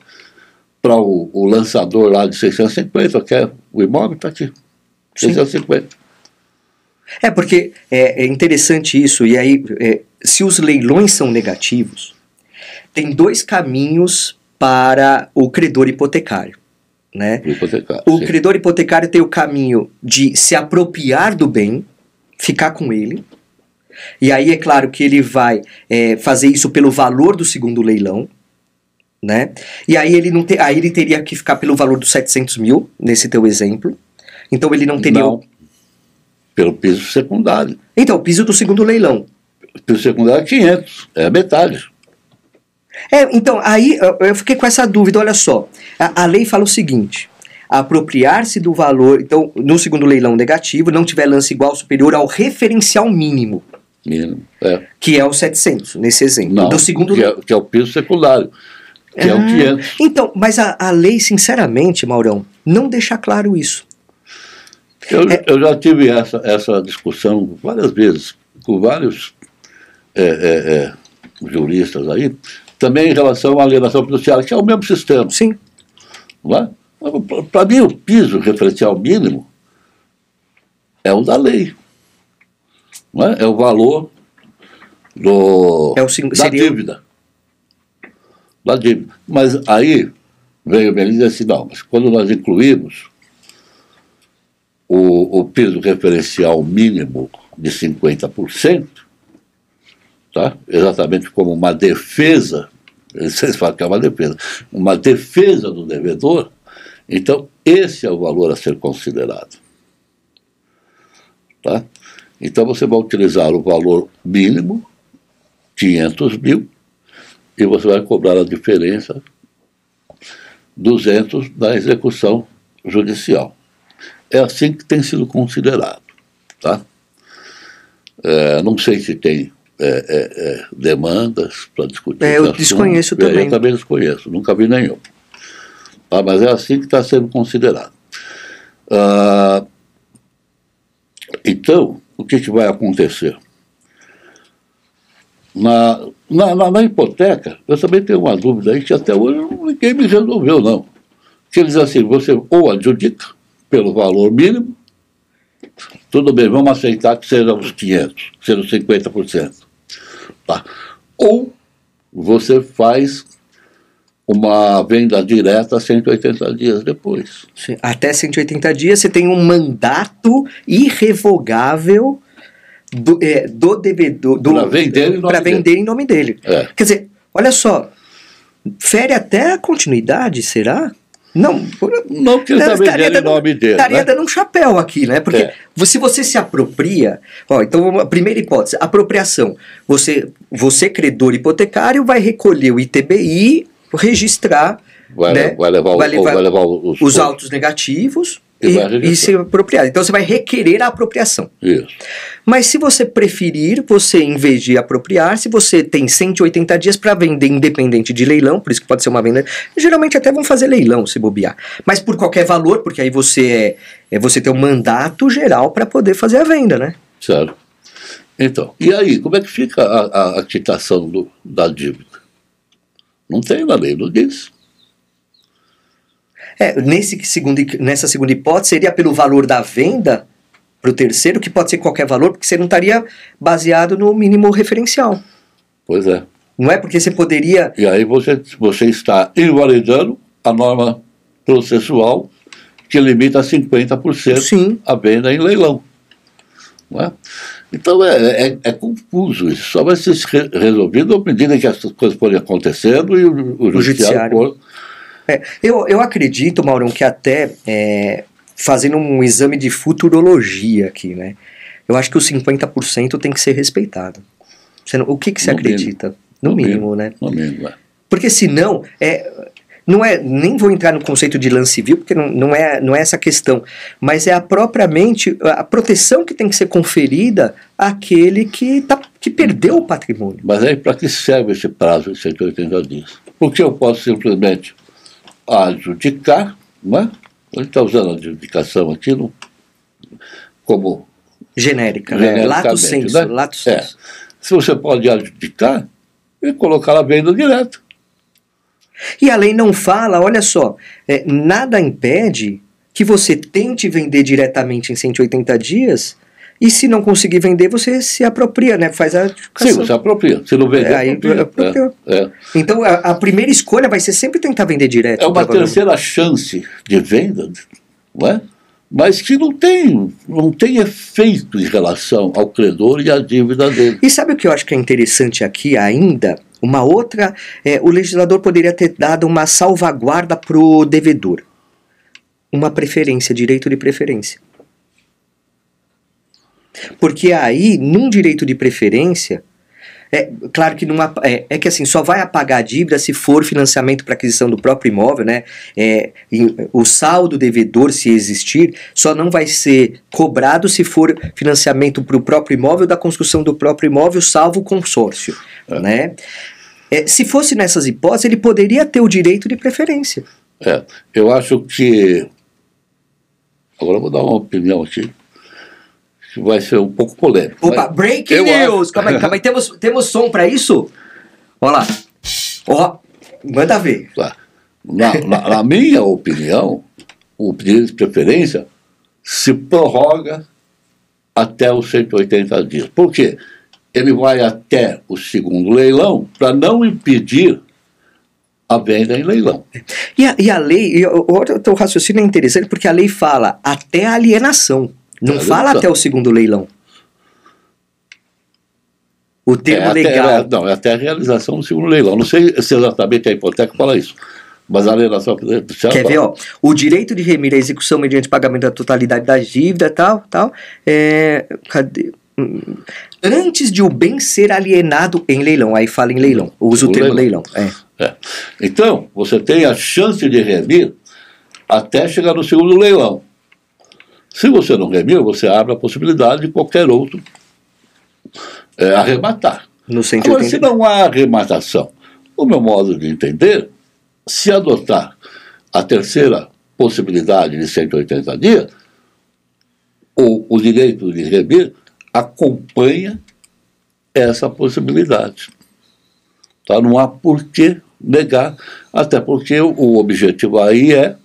Speaker 2: para o lançador lá de 650, que é o imóvel, está aqui, 650.
Speaker 1: Porque é interessante isso, e aí, se os leilões são negativos, tem 2 caminhos para o credor hipotecário. Né? O credor hipotecário tem o caminho de se apropriar do bem, ficar com ele, e aí é claro que ele vai fazer isso pelo valor do segundo leilão, né? E aí ele teria que ficar pelo valor dos 700 mil, nesse teu exemplo. Então ele não teria...
Speaker 2: Não, pelo piso secundário.
Speaker 1: Então, o piso do segundo leilão.
Speaker 2: O piso secundário é 500, é a metade.
Speaker 1: Então, aí eu fiquei com essa dúvida, olha só. A lei fala o seguinte: apropriar-se do valor, então, no segundo leilão negativo, não tiver lance igual ou superior ao referencial mínimo.
Speaker 2: Mínimo,
Speaker 1: que é o 700, nesse exemplo.
Speaker 2: Não,
Speaker 1: do segundo...
Speaker 2: que é o piso secundário, que é o 500.
Speaker 1: Então, mas a lei, sinceramente, Maurão, não deixa claro isso.
Speaker 2: Eu já tive essa discussão várias vezes com vários juristas aí, também em relação à alienação fiduciária, que é o mesmo sistema.
Speaker 1: Sim.
Speaker 2: Não é? Para mim, o piso referencial mínimo é o da lei. Não é? É o valor da dívida. Da dívida. Mas aí veio o Belim e disse assim, não, mas quando nós incluímos o piso referencial mínimo de 50%, tá? Exatamente como uma defesa, vocês falam que é uma defesa do devedor, então esse é o valor a ser considerado. Tá? Então você vai utilizar o valor mínimo, 500 mil, e você vai cobrar a diferença, 200 da execução judicial. É assim que tem sido considerado. Tá? Não sei se tem demandas para discutir.
Speaker 1: Eu desconheço também.
Speaker 2: Eu também desconheço, nunca vi nenhum. Mas é assim que está sendo considerado. Então, o que vai acontecer? Na hipoteca, eu também tenho uma dúvida aí que até hoje ninguém me resolveu, não. Que eles assim, você ou adjudica pelo valor mínimo, tudo bem, vamos aceitar que seja os 500, que seja os 50%. Tá. Ou você faz uma venda direta 180 dias depois.
Speaker 1: Até 180 dias você tem um mandato irrevogável do devedor para vender em nome dele. Quer dizer, olha só, fere até a continuidade, será? Não,
Speaker 2: porque ele está vendendo em nome dele.
Speaker 1: Estaria dando um chapéu aqui, né? Porque se você se apropria. Então, a primeira hipótese, apropriação. Você, credor hipotecário, vai recolher o ITBI, registrar. Vai levar os autos negativos e se apropriar. Então você vai requerer a apropriação.
Speaker 2: Isso.
Speaker 1: Mas se você preferir, você, em vez de apropriar, se você tem 180 dias para vender independente de leilão, por isso que pode ser uma venda, geralmente até vão fazer leilão se bobear, mas por qualquer valor, porque aí você tem um mandato geral para poder fazer a venda, né?
Speaker 2: Certo. Então, e aí, como é que fica a quitação da dívida? Não tem na lei, não diz.
Speaker 1: Nessa segunda hipótese, seria pelo valor da venda para o terceiro, que pode ser qualquer valor, porque você não estaria baseado no mínimo referencial.
Speaker 2: Pois é.
Speaker 1: Não é porque você poderia...
Speaker 2: E aí você está invalidando a norma processual que limita a 50%
Speaker 1: Sim.
Speaker 2: a venda em leilão. Não é? Então é confuso isso. Só vai ser resolvido à medida que essas coisas forem acontecendo e o judiciário...
Speaker 1: Eu acredito, Maurão, que até fazendo um exame de futurologia aqui, né? Eu acho que os 50% tem que ser respeitado. O que você acredita? No mínimo, né?
Speaker 2: No mínimo,
Speaker 1: Porque senão, nem vou entrar no conceito de lance civil, porque não é essa questão, mas é propriamente a proteção que tem que ser conferida àquele que perdeu o patrimônio.
Speaker 2: Mas aí para que serve esse prazo de 180 dias? Porque eu posso simplesmente adjudicar, não é? A gente está usando a adjudicação aqui como
Speaker 1: genérica, né? Lato sensu, né? Lato sensu.
Speaker 2: Se você pode adjudicar e colocar a venda direta.
Speaker 1: E a lei não fala, olha só, nada impede que você tente vender diretamente em 180 dias e se não conseguir vender, você se apropria, né? Faz a adjudicação.
Speaker 2: Sim, você apropria. Se não vender, apropria.
Speaker 1: Então, a primeira escolha vai ser sempre tentar vender direto.
Speaker 2: É uma terceira chance de venda, não é? Mas que não tem efeito em relação ao credor e à dívida dele.
Speaker 1: E sabe o que eu acho que é interessante aqui ainda? Uma outra, o legislador poderia ter dado uma salvaguarda para o devedor. Uma preferência, direito de preferência. Porque aí, num direito de preferência, claro que que assim, só vai apagar a dívida se for financiamento para aquisição do próprio imóvel, né? O saldo devedor, se existir, só não vai ser cobrado se for financiamento para o próprio imóvel da construção do próprio imóvel, salvo o consórcio, né? Se fosse nessas hipóteses, ele poderia ter o direito de preferência.
Speaker 2: Eu acho que... Agora eu vou dar uma opinião aqui, que vai ser um pouco polêmico.
Speaker 1: Opa, breaking news! Calma aí, temos som para isso? Olha lá. Manda ver.
Speaker 2: Na minha opinião, o pedido de preferência se prorroga até os 180 dias. Por quê? Ele vai até o segundo leilão para não impedir a venda em leilão.
Speaker 1: E a lei, o teu raciocínio é interessante, porque a lei fala até a alienação. Não fala até o segundo leilão. O termo legal...
Speaker 2: é até a realização do segundo leilão. Não sei se exatamente a hipoteca fala isso, mas a alienação...
Speaker 1: Quer ver, o direito de remir a execução mediante pagamento da totalidade da dívida, tal, cadê? Antes de o bem ser alienado em leilão. Aí fala em leilão. Usa o termo leilão.
Speaker 2: Então, você tem a chance de remir até chegar no segundo leilão. Se você não remir, você abre a possibilidade de qualquer outro arrematar.
Speaker 1: No 180.
Speaker 2: Agora, se não há arrematação, no meu modo de entender, se adotar a terceira possibilidade de 180 dias, o direito de remir acompanha essa possibilidade. Tá? Não há por que negar, até porque o objetivo aí é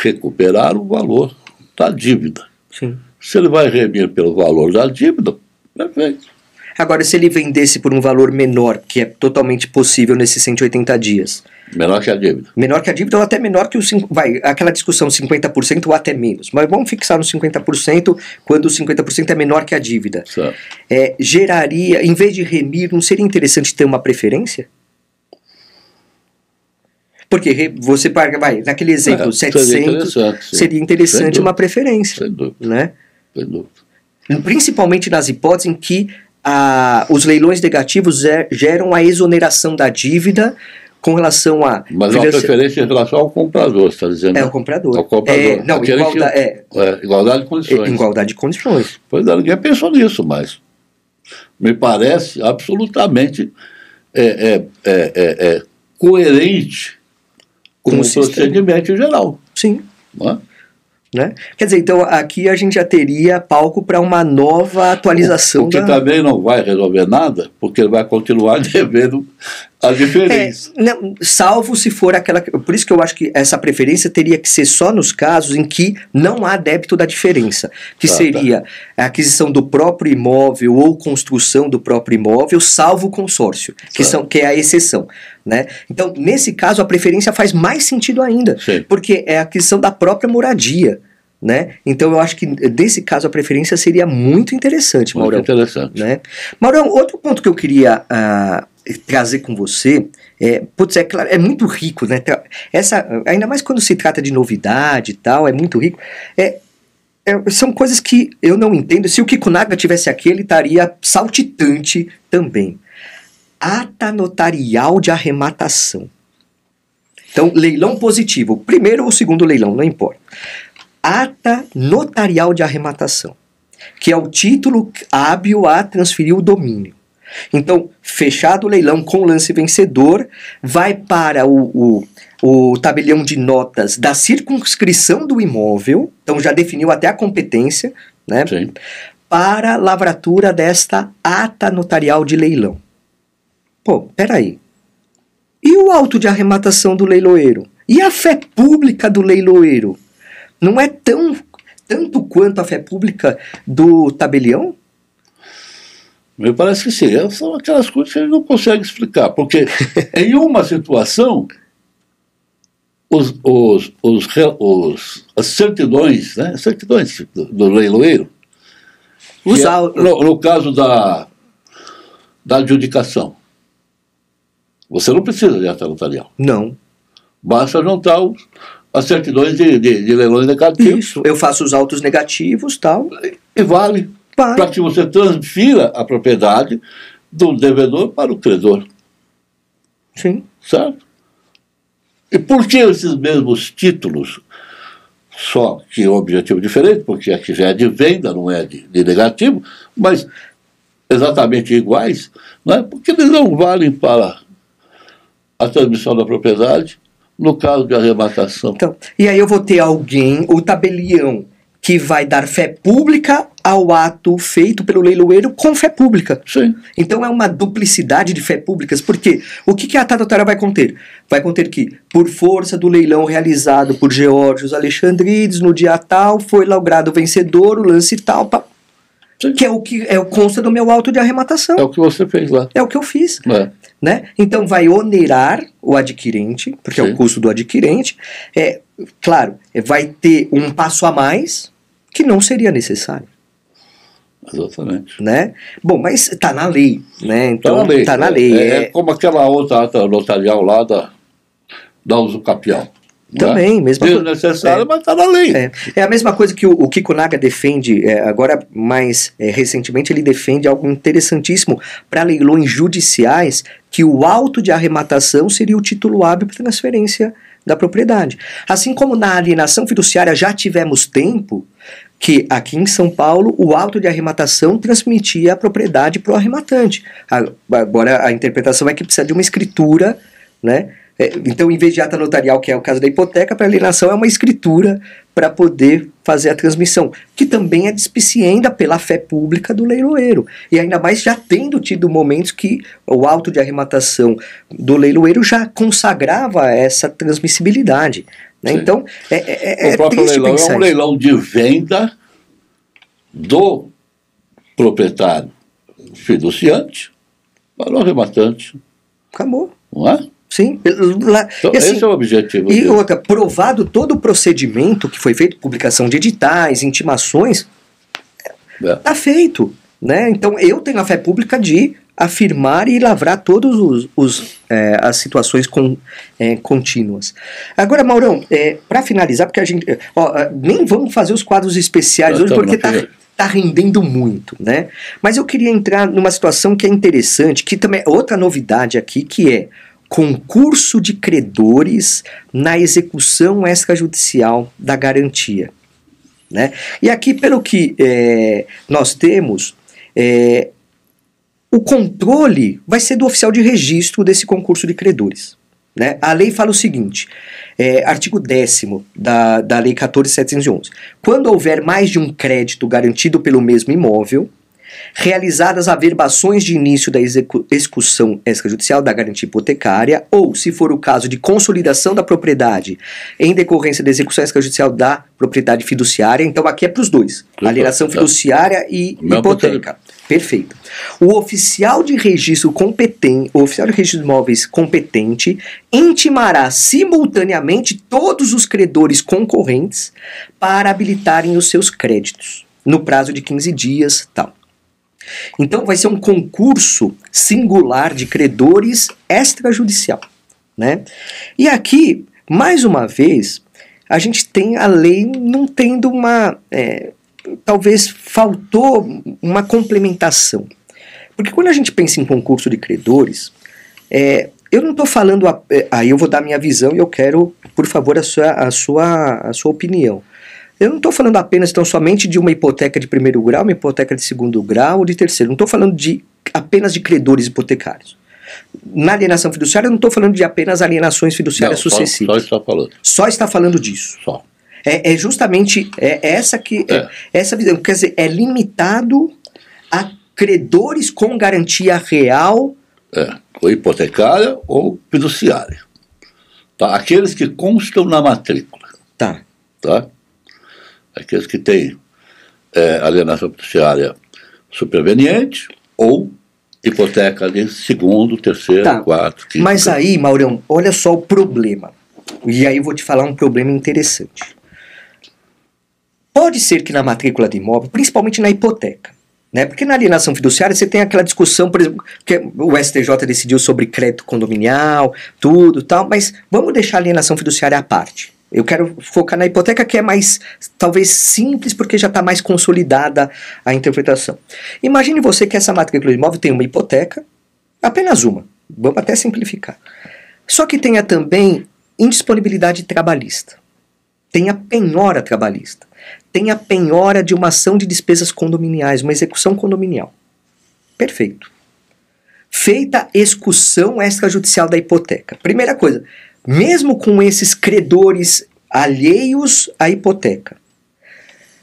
Speaker 2: recuperar o valor da dívida.
Speaker 1: Sim.
Speaker 2: Se ele vai remir pelo valor da dívida, perfeito.
Speaker 1: Agora, se ele vendesse por um valor menor, que é totalmente possível nesses 180 dias.
Speaker 2: Menor que a dívida.
Speaker 1: Menor que a dívida ou até menor que o... Vai, aquela discussão 50% ou até menos. Mas vamos fixar no 50% quando o 50% é menor que a dívida.
Speaker 2: Certo.
Speaker 1: Geraria, em vez de remir, não seria interessante ter uma preferência? Porque você paga, vai, naquele exemplo, 700, seria interessante uma preferência.
Speaker 2: Sem dúvida.
Speaker 1: Né?
Speaker 2: Sem dúvida.
Speaker 1: Principalmente nas hipóteses em que os leilões negativos geram a exoneração da dívida com relação a...
Speaker 2: Mas uma preferência em relação ao comprador, você está dizendo?
Speaker 1: O comprador.
Speaker 2: Ao comprador.
Speaker 1: Não,
Speaker 2: igualdade de condições.
Speaker 1: Igualdade de condições.
Speaker 2: Pois é, ninguém pensou nisso, mas me parece absolutamente coerente com o procedimento geral.
Speaker 1: Sim.
Speaker 2: Não é?
Speaker 1: Né? Quer dizer, então aqui a gente já teria palco para uma nova atualização.
Speaker 2: O que também não vai resolver nada, porque ele vai continuar devendo a diferença.
Speaker 1: Não, salvo se for aquela... Por isso que eu acho que essa preferência teria que ser só nos casos em que não há débito da diferença, que seria a aquisição do próprio imóvel ou construção do próprio imóvel, salvo o consórcio, que é a exceção. Né? Então, nesse caso, a preferência faz mais sentido ainda, porque é a aquisição da própria moradia. Né? Então eu acho que nesse caso a preferência seria muito interessante, Maurão.
Speaker 2: Muito interessante.
Speaker 1: Né? Maurão, outro ponto que eu queria trazer com você é claro, é muito rico, né? Ainda mais quando se trata de novidade e tal, é muito rico. São coisas que eu não entendo. Se o Kikunaga tivesse aqui, ele estaria saltitante também. Ata notarial de arrematação. Então, leilão positivo, primeiro ou segundo leilão, não importa. Ata notarial de arrematação, que é o título hábil a transferir o domínio. Então, fechado o leilão com o lance vencedor, vai para o tabelião de notas da circunscrição do imóvel, então já definiu até a competência, né?
Speaker 2: Sim.
Speaker 1: Para lavratura desta ata notarial de leilão. Pô, peraí. E o auto de arrematação do leiloeiro? E a fé pública do leiloeiro? Não é tanto quanto a fé pública do tabelião?
Speaker 2: Me parece que sim. São aquelas coisas que a gente não consegue explicar. Porque em uma situação, as certidões, né? Certidões do leiloeiro, no caso da adjudicação, você não precisa de ata notarial.
Speaker 1: Não.
Speaker 2: Basta juntar as certidões de leilões negativos.
Speaker 1: Isso, eu faço os autos negativos, tal.
Speaker 2: E vale. Para que você transfira a propriedade do devedor para o credor.
Speaker 1: Sim.
Speaker 2: Certo? E por que esses mesmos títulos, só que o objetivo diferente, porque aqui já é de venda, não é de negativo, mas exatamente iguais, não é? Porque eles não valem para a transmissão da propriedade no caso de arrematação.
Speaker 1: Então, e aí eu vou ter alguém, o tabelião, que vai dar fé pública ao ato feito pelo leiloeiro com fé pública.
Speaker 2: Sim.
Speaker 1: Então é uma duplicidade de fé públicas, porque o que a ata notária vai conter? Vai conter que, por força do leilão realizado por Geórgios Alexandrides, no dia tal, foi logrado vencedor, o lance tal, que é o consta do meu auto de arrematação.
Speaker 2: É o que você fez lá.
Speaker 1: É o que eu fiz. Né? Então vai onerar o adquirente, porque é o custo do adquirente. Claro, vai ter um passo a mais que não seria necessário.
Speaker 2: Exatamente.
Speaker 1: Né? Bom, mas está na lei. Né? Então,
Speaker 2: está na lei.
Speaker 1: Tá na lei.
Speaker 2: É como aquela outra ata notarial lá da usucapião.
Speaker 1: Também, mesma coisa.
Speaker 2: Desnecessário, mas está na lei.
Speaker 1: É a mesma coisa que o Kikunaga defende, agora mais recentemente ele defende algo interessantíssimo para leilões judiciais, que o auto de arrematação seria o título hábil para transferência da propriedade. Assim como na alienação fiduciária já tivemos tempo, que aqui em São Paulo o auto de arrematação transmitia a propriedade para o arrematante. Agora a interpretação é que precisa de uma escritura, né? Então, em vez de ata notarial, que é o caso da hipoteca, para alienação é uma escritura para poder fazer a transmissão, que também é despicienda pela fé pública do leiloeiro. E ainda mais já tendo tido momentos que o auto de arrematação do leiloeiro já consagrava essa transmissibilidade. Né? Então,
Speaker 2: o próprio leilão é um leilão de venda do proprietário fiduciante para o arrematante.
Speaker 1: Acabou.
Speaker 2: Não é?
Speaker 1: Sim.
Speaker 2: Então,
Speaker 1: e, assim,
Speaker 2: esse é o objetivo.
Speaker 1: E outra, provado todo o procedimento que foi feito, publicação de editais, intimações, está feito. Né? Então, eu tenho a fé pública de afirmar e lavrar todas as situações contínuas. Agora, Maurão, para finalizar, porque a gente nem vamos fazer os quadros especiais hoje, porque está rendendo muito, né? Mas eu queria entrar numa situação que é interessante, que também é outra novidade aqui, que é concurso de credores na execução extrajudicial da garantia. Né? E aqui, pelo que nós temos, o controle vai ser do oficial de registro desse concurso de credores. Né? A lei fala o seguinte, artigo 10º da Lei 14.711. Quando houver mais de um crédito garantido pelo mesmo imóvel, realizadas averbações de início da execução extrajudicial da garantia hipotecária, ou, se for o caso de consolidação da propriedade em decorrência da execução extrajudicial da propriedade fiduciária, então aqui é para os dois, alienação fiduciária e hipoteca. Perfeito. O oficial de registro competente, o oficial de registro de imóveis competente, intimará simultaneamente todos os credores concorrentes para habilitarem os seus créditos, no prazo de 15 dias, tal. Então vai ser um concurso singular de credores extrajudicial, né? E aqui, mais uma vez, a gente tem a lei não tendo talvez faltou uma complementação. Porque quando a gente pensa em concurso de credores, eu não estou falando, aí eu vou dar minha visão e eu quero, por favor, a sua opinião. Eu não estou falando apenas, então, somente de uma hipoteca de primeiro grau, uma hipoteca de segundo grau ou de terceiro. Não estou falando apenas de credores hipotecários. Na alienação fiduciária, eu não estou falando de apenas alienações fiduciárias sucessivas.
Speaker 2: Só está falando.
Speaker 1: Só está falando disso.
Speaker 2: Só.
Speaker 1: É justamente essa visão. Quer dizer, é limitado a credores com garantia real.
Speaker 2: Ou hipotecária ou fiduciária. Tá? Aqueles que constam na matrícula.
Speaker 1: Tá.
Speaker 2: Aqueles que têm alienação fiduciária superveniente ou hipoteca de segundo, terceiro, quarto, quinto.
Speaker 1: Mas aí, Maurão, olha só o problema. E aí eu vou te falar um problema interessante. Pode ser que na matrícula de imóvel, principalmente na hipoteca, né? Porque na alienação fiduciária você tem aquela discussão, por exemplo, que o STJ decidiu sobre crédito condominial, tudo tal, mas vamos deixar a alienação fiduciária à parte. Eu quero focar na hipoteca, que é mais, talvez, simples, porque já está mais consolidada a interpretação. Imagine você que essa matrícula de imóvel tem uma hipoteca, apenas uma, vamos até simplificar. Só que tenha também indisponibilidade trabalhista, tenha penhora trabalhista, tenha penhora de uma ação de despesas condominiais, uma execução condominial. Perfeito. Feita execução extrajudicial da hipoteca. Primeira coisa, mesmo com esses credores alheios à hipoteca,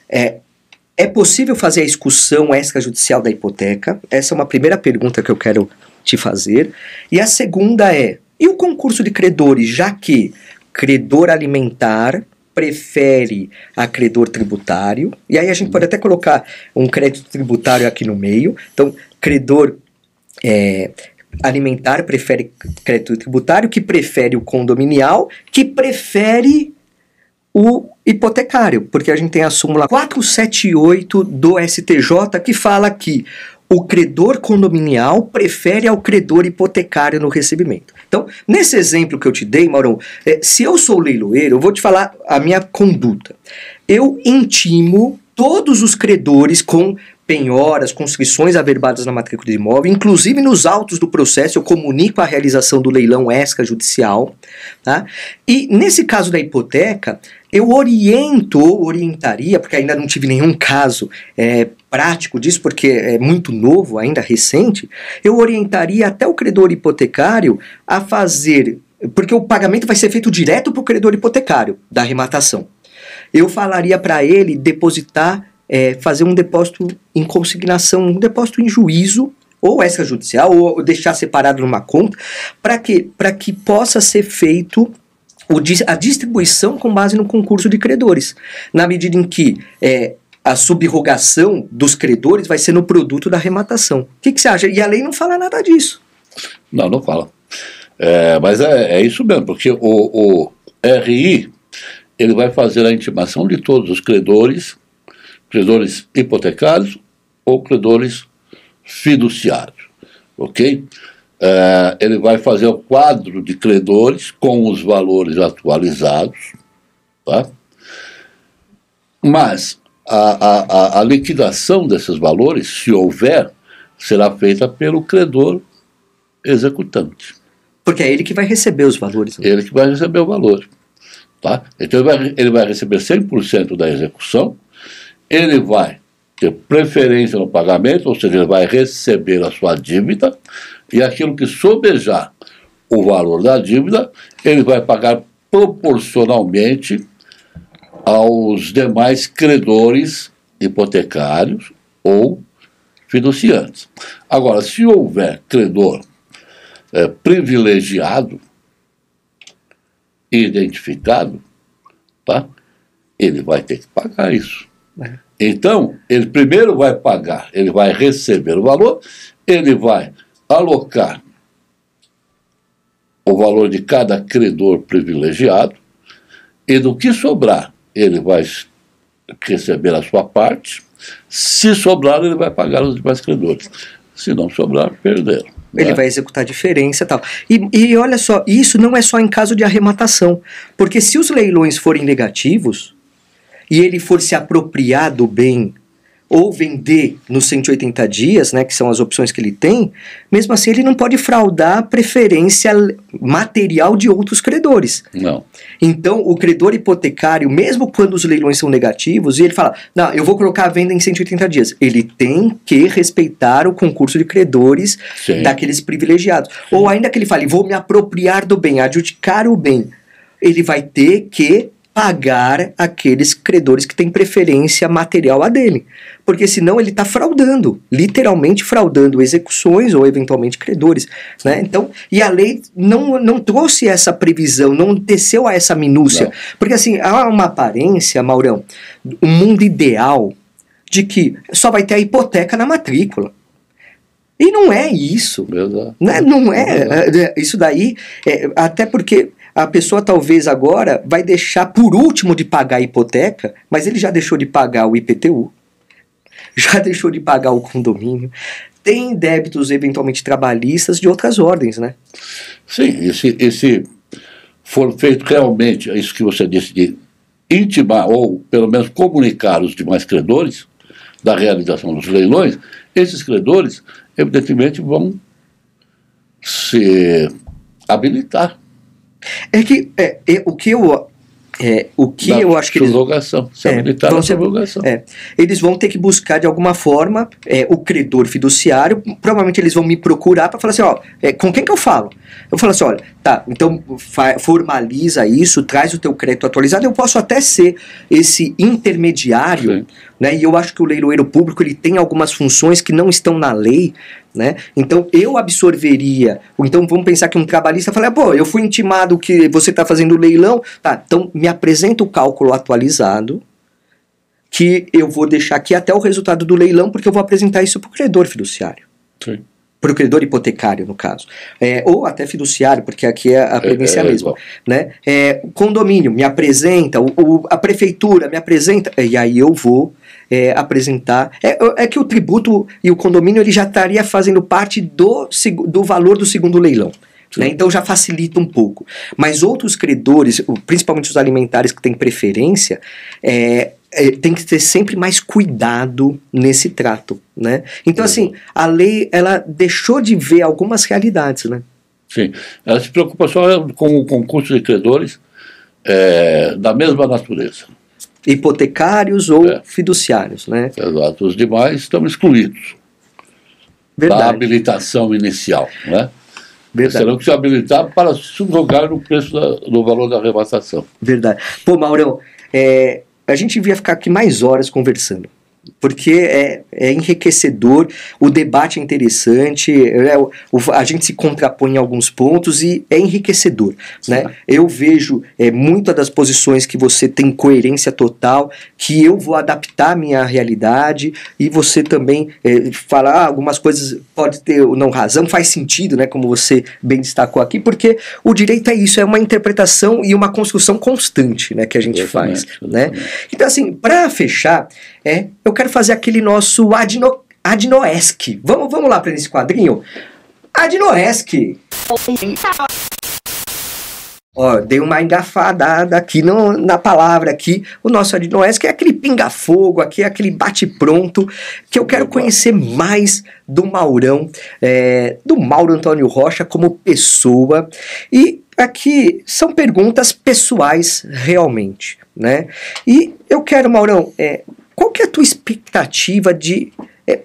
Speaker 1: é possível fazer a execução extrajudicial da hipoteca? Essa é uma primeira pergunta que eu quero te fazer. E a segunda e o concurso de credores, já que credor alimentar prefere a credor tributário, e aí a gente pode até colocar um crédito tributário aqui no meio, então credor alimentar prefere crédito tributário, que prefere o condominial, que prefere o hipotecário, porque a gente tem a súmula 478 do STJ que fala que o credor condominial prefere ao credor hipotecário no recebimento. Então, nesse exemplo que eu te dei, Maurão, se eu sou leiloeiro, eu vou te falar a minha conduta. Eu intimo todos os credores com penhoras, conscrições averbadas na matrícula de imóvel, inclusive nos autos do processo eu comunico a realização do leilão extrajudicial, tá? E nesse caso da hipoteca, Eu orientaria, porque ainda não tive nenhum caso prático disso, porque é muito novo, ainda recente, eu orientaria até o credor hipotecário a fazer, porque o pagamento vai ser feito direto para o credor hipotecário da arrematação. Eu falaria para ele depositar, fazer um depósito em consignação, um depósito em juízo, ou extrajudicial, ou deixar separado numa conta, para que possa ser feito a distribuição com base no concurso de credores, na medida em que a subrogação dos credores vai ser no produto da arrematação. O que você acha? E a lei não fala nada disso.
Speaker 2: Não fala. Mas é isso mesmo, porque o RI ele vai fazer a intimação de todos os credores hipotecários ou credores fiduciários, ok? Ele vai fazer o quadro de credores com os valores atualizados, tá? Mas a liquidação desses valores, se houver, será feita pelo credor executante.
Speaker 1: Porque é ele que vai receber os valores. Né?
Speaker 2: Ele que vai receber o valor. Tá? Então ele vai receber 100% da execução, ele vai ter preferência no pagamento, ou seja, ele vai receber a sua dívida, e aquilo que sobejar o valor da dívida, ele vai pagar proporcionalmente aos demais credores hipotecários ou fiduciantes. Agora, se houver credor privilegiado, identificado, tá? Ele vai ter que pagar isso. Então, ele primeiro vai pagar, ele vai receber o valor, ele vai alocar o valor de cada credor privilegiado, e do que sobrar, ele vai receber a sua parte. Se sobrar, ele vai pagar os demais credores. Se não sobrar, perderam.
Speaker 1: Ele vai executar a diferença e tal. E olha só, isso não é só em caso de arrematação. Porque se os leilões forem negativos, e ele for se apropriar do bem, ou vender nos 180 dias, né, que são as opções que ele tem, mesmo assim ele não pode fraudar a preferência material de outros credores.
Speaker 2: Não.
Speaker 1: Então, o credor hipotecário, mesmo quando os leilões são negativos, e ele fala, não, eu vou colocar a venda em 180 dias, ele tem que respeitar o concurso de credores daqueles privilegiados. Sim. Ou ainda que ele fale, vou me apropriar do bem, adjudicar o bem, ele vai ter que pagar aqueles credores que têm preferência material a dele. Porque senão ele está fraudando, literalmente fraudando execuções ou eventualmente credores. Né? Então, e a lei não trouxe essa previsão, não desceu a essa minúcia. Não. Porque assim, há uma aparência, Maurão, um mundo ideal de que só vai ter a hipoteca na matrícula. E não é isso. Né? Não é. Isso daí, até porque a pessoa talvez agora vai deixar por último de pagar a hipoteca, mas ele já deixou de pagar o IPTU, já deixou de pagar o condomínio, tem débitos eventualmente trabalhistas de outras ordens, né?
Speaker 2: Sim, e se for feito realmente isso que você disse de intimar ou pelo menos comunicar os demais credores da realização dos leilões, esses credores evidentemente vão se habilitar.
Speaker 1: É que o que eu acho que eles vão ter que buscar de alguma forma o credor fiduciário. Provavelmente eles vão me procurar para falar assim, com quem que eu falo? Eu falo assim, olha, tá, então formaliza isso, traz o teu crédito atualizado. Eu posso até ser esse intermediário, né? E eu acho que o leiloeiro público ele tem algumas funções que não estão na lei, né? Então eu absorveria, ou então vamos pensar que um trabalhista fala, pô, eu fui intimado que você está fazendo leilão, tá, então me apresenta o cálculo atualizado, que eu vou deixar aqui até o resultado do leilão, porque eu vou apresentar isso para o credor fiduciário. Sim. Para o credor hipotecário, no caso. Ou até fiduciário, porque aqui a premissa é a mesma. Né? O condomínio me apresenta, a prefeitura me apresenta, e aí eu vou apresentar. É que o tributo e o condomínio ele já estaria fazendo parte do valor do segundo leilão. Né? Então já facilita um pouco. Mas outros credores, principalmente os alimentares que têm preferência, tem que ter sempre mais cuidado nesse trato, né? Então, assim, a lei, ela deixou de ver algumas realidades, né?
Speaker 2: Sim. Ela se preocupa só com o concurso de credores da mesma natureza.
Speaker 1: Hipotecários ou fiduciários, né?
Speaker 2: Exato. Os demais estão excluídos da habilitação inicial, né?
Speaker 1: Verdade.
Speaker 2: Serão que se habilitar para subrogar no preço no valor da arrebatação.
Speaker 1: Verdade. Pô, Maurão, a gente devia ficar aqui mais horas conversando, porque é enriquecedor, o debate é interessante, a gente se contrapõe em alguns pontos e é enriquecedor, né? Eu vejo muitas das posições que você tem coerência total, que eu vou adaptar à minha realidade, e você também falar algumas coisas, pode ter ou não razão, faz sentido, né, como você bem destacou aqui, porque o direito é isso, é uma interpretação e uma construção constante, né, que a gente faz, né? Então, assim, para fechar, eu quero fazer aquele nosso Adnoesc. Vamos lá para esse quadrinho? Adnoesc. Ó, dei uma engafadada aqui na palavra aqui. O nosso Adnoesc é aquele pinga-fogo aqui, aquele bate-pronto, que eu quero conhecer mais do Maurão, do Mauro Antônio Rocha como pessoa. E aqui são perguntas pessoais realmente, né? E eu quero, Maurão, qual que é a tua expectativa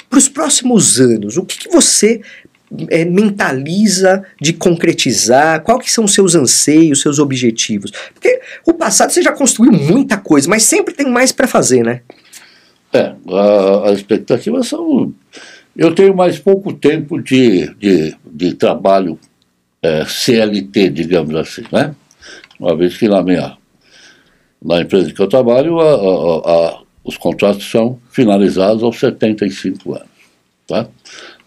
Speaker 1: para os próximos anos? O que você mentaliza de concretizar? Quais que são os seus anseios, seus objetivos? Porque o passado você já construiu muita coisa, mas sempre tem mais para fazer, né?
Speaker 2: As expectativas são... Eu tenho mais pouco tempo de trabalho CLT, digamos assim, né? Uma vez que na empresa que eu trabalho, os contratos são finalizados aos 75 anos, tá?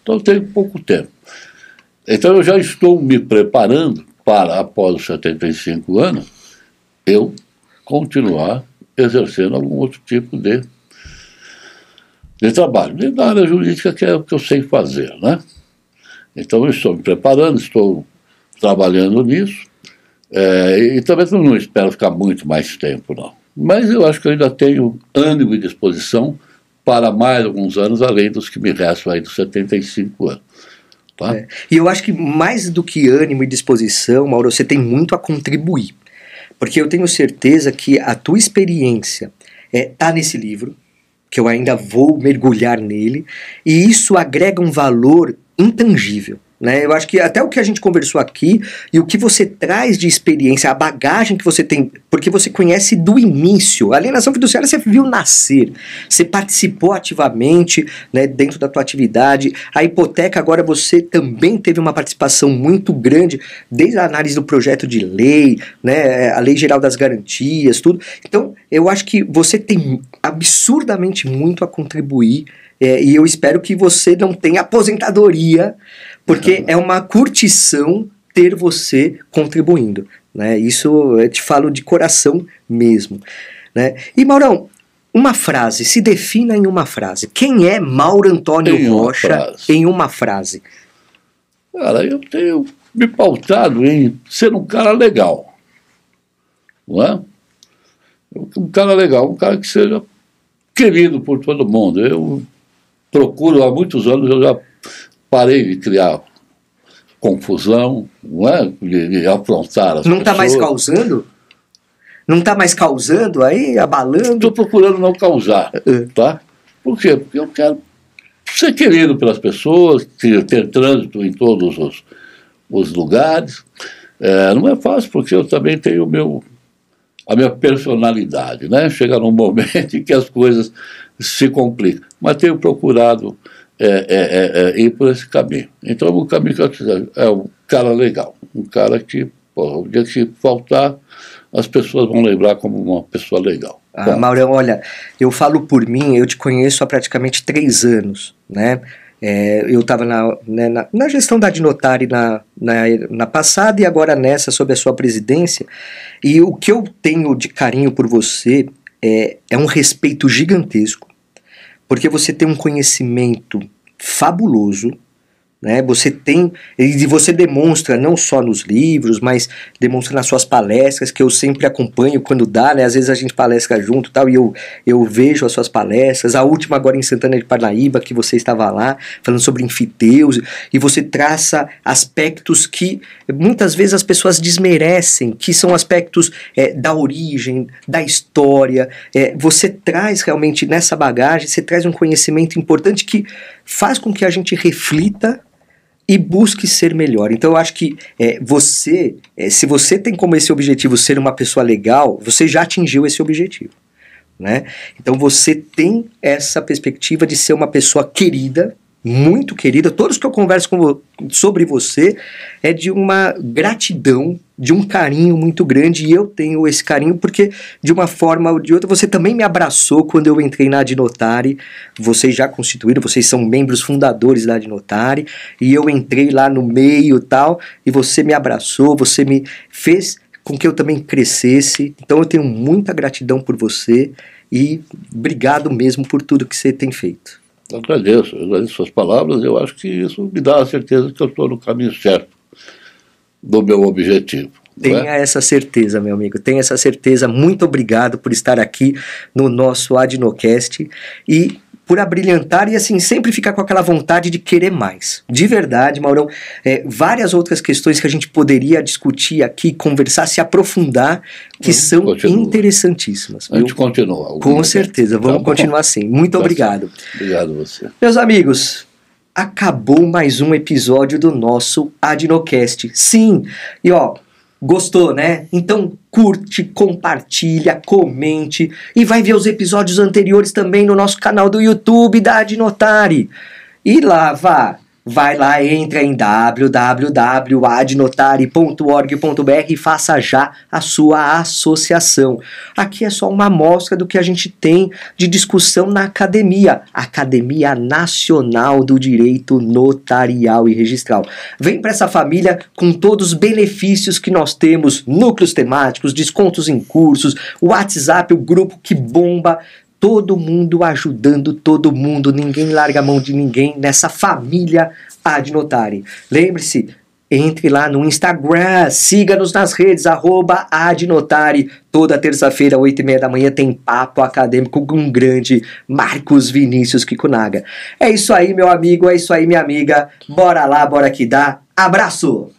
Speaker 2: Então eu tenho pouco tempo. Então eu já estou me preparando para, após os 75 anos, eu continuar exercendo algum outro tipo de trabalho. E na área jurídica, que é o que eu sei fazer, né? Então eu estou me preparando, estou trabalhando nisso, e também não espero ficar muito mais tempo, não. Mas eu acho que eu ainda tenho ânimo e disposição para mais alguns anos, além dos que me restam aí dos 75 anos. Tá?
Speaker 1: E eu acho que mais do que ânimo e disposição, Mauro, você tem muito a contribuir. Porque eu tenho certeza que a tua experiência está nesse livro, que eu ainda vou mergulhar nele, e isso agrega um valor intangível. Né? Eu acho que até o que a gente conversou aqui e o que você traz de experiência, a bagagem que você tem, porque você conhece do início, a alienação fiduciária você viu nascer, você participou ativamente, né, dentro da tua atividade, a hipoteca agora você também teve uma participação muito grande, desde a análise do projeto de lei, né, a Lei Geral das Garantias, tudo. Então eu acho que você tem absurdamente muito a contribuir, e eu espero que você não tenha aposentadoria, porque é uma curtição ter você contribuindo, né? Isso eu te falo de coração mesmo, né? E Maurão, uma frase, se defina em uma frase. Quem é Mauro Antônio Rocha em uma frase?
Speaker 2: Cara, eu tenho me pautado em ser um cara legal, não é? Um cara legal, um cara que seja querido por todo mundo. Eu procuro, há muitos anos, eu já parei de criar confusão, não é? De afrontar as pessoas.
Speaker 1: Não está mais causando? Não está mais causando aí, abalando?
Speaker 2: Estou procurando não causar, tá? Por quê? Porque eu quero ser querido pelas pessoas, ter trânsito em todos os lugares. Não é fácil, porque eu também tenho a minha personalidade, né? Chega num momento em que as coisas se complicam. Mas tenho procurado ir por esse caminho. Então, o caminho que eu quiser é um cara legal, um cara que, o dia que faltar, as pessoas vão lembrar como uma pessoa legal.
Speaker 1: Maurão, olha, eu falo por mim, eu te conheço há praticamente 3 anos, né? Eu estava na gestão da Adnotari na passada e agora nessa, sob a sua presidência, e o que eu tenho de carinho por você é um respeito gigantesco, porque você tem um conhecimento fabuloso, né? Você tem, e você demonstra não só nos livros, mas demonstra nas suas palestras, que eu sempre acompanho quando dá, né? Às vezes a gente palestra junto e tal, e eu vejo as suas palestras, a última agora em Santana de Parnaíba, que você estava lá, falando sobre enfiteuse, e você traça aspectos que muitas vezes as pessoas desmerecem, que são aspectos da origem, da história, você traz realmente nessa bagagem, você traz um conhecimento importante que faz com que a gente reflita e busque ser melhor. Então eu acho que se você tem como esse objetivo ser uma pessoa legal, você já atingiu esse objetivo, né? Então você tem essa perspectiva de ser uma pessoa querida, muito querida. Todos que eu converso sobre você é de uma gratidão, de um carinho muito grande, e eu tenho esse carinho porque de uma forma ou de outra você também me abraçou quando eu entrei na Adnotare. Vocês já constituíram, vocês são membros fundadores da Adnotare, e eu entrei lá no meio e tal, e você me abraçou, você me fez com que eu também crescesse. Então eu tenho muita gratidão por você e obrigado mesmo por tudo que você tem feito.
Speaker 2: Eu agradeço suas palavras. Eu acho que isso me dá a certeza que eu estou no caminho certo do meu objetivo.
Speaker 1: Tenha essa certeza, meu amigo, tenha essa certeza. Muito obrigado por estar aqui no nosso Adnocast e por abrilhantar e assim sempre ficar com aquela vontade de querer mais. De verdade, Maurão, várias outras questões que a gente poderia discutir aqui, conversar, se aprofundar, que são interessantíssimas.
Speaker 2: A gente continua.
Speaker 1: Com certeza, vamos continuar assim. Muito obrigado.
Speaker 2: Obrigado a você.
Speaker 1: Meus amigos, acabou mais um episódio do nosso Adnocast. Sim, e ó, gostou, né? Então curte, compartilha, comente e vai ver os episódios anteriores também no nosso canal do YouTube da Adnotare. E lá, vai lá, entra em www.adnotare.org.br e faça já a sua associação. Aqui é só uma amostra do que a gente tem de discussão na academia, Academia Nacional do Direito Notarial e Registral. Vem para essa família com todos os benefícios que nós temos, núcleos temáticos, descontos em cursos, o WhatsApp, o grupo que bomba, todo mundo ajudando todo mundo, ninguém larga a mão de ninguém nessa família Adnotare. Lembre-se, entre lá no Instagram, siga-nos nas redes, @Adnotare. Toda terça-feira, 8h30 da manhã, tem papo acadêmico com o grande Marcos Vinícius Kikunaga. É isso aí, meu amigo, é isso aí, minha amiga. Bora lá, bora que dá. Abraço!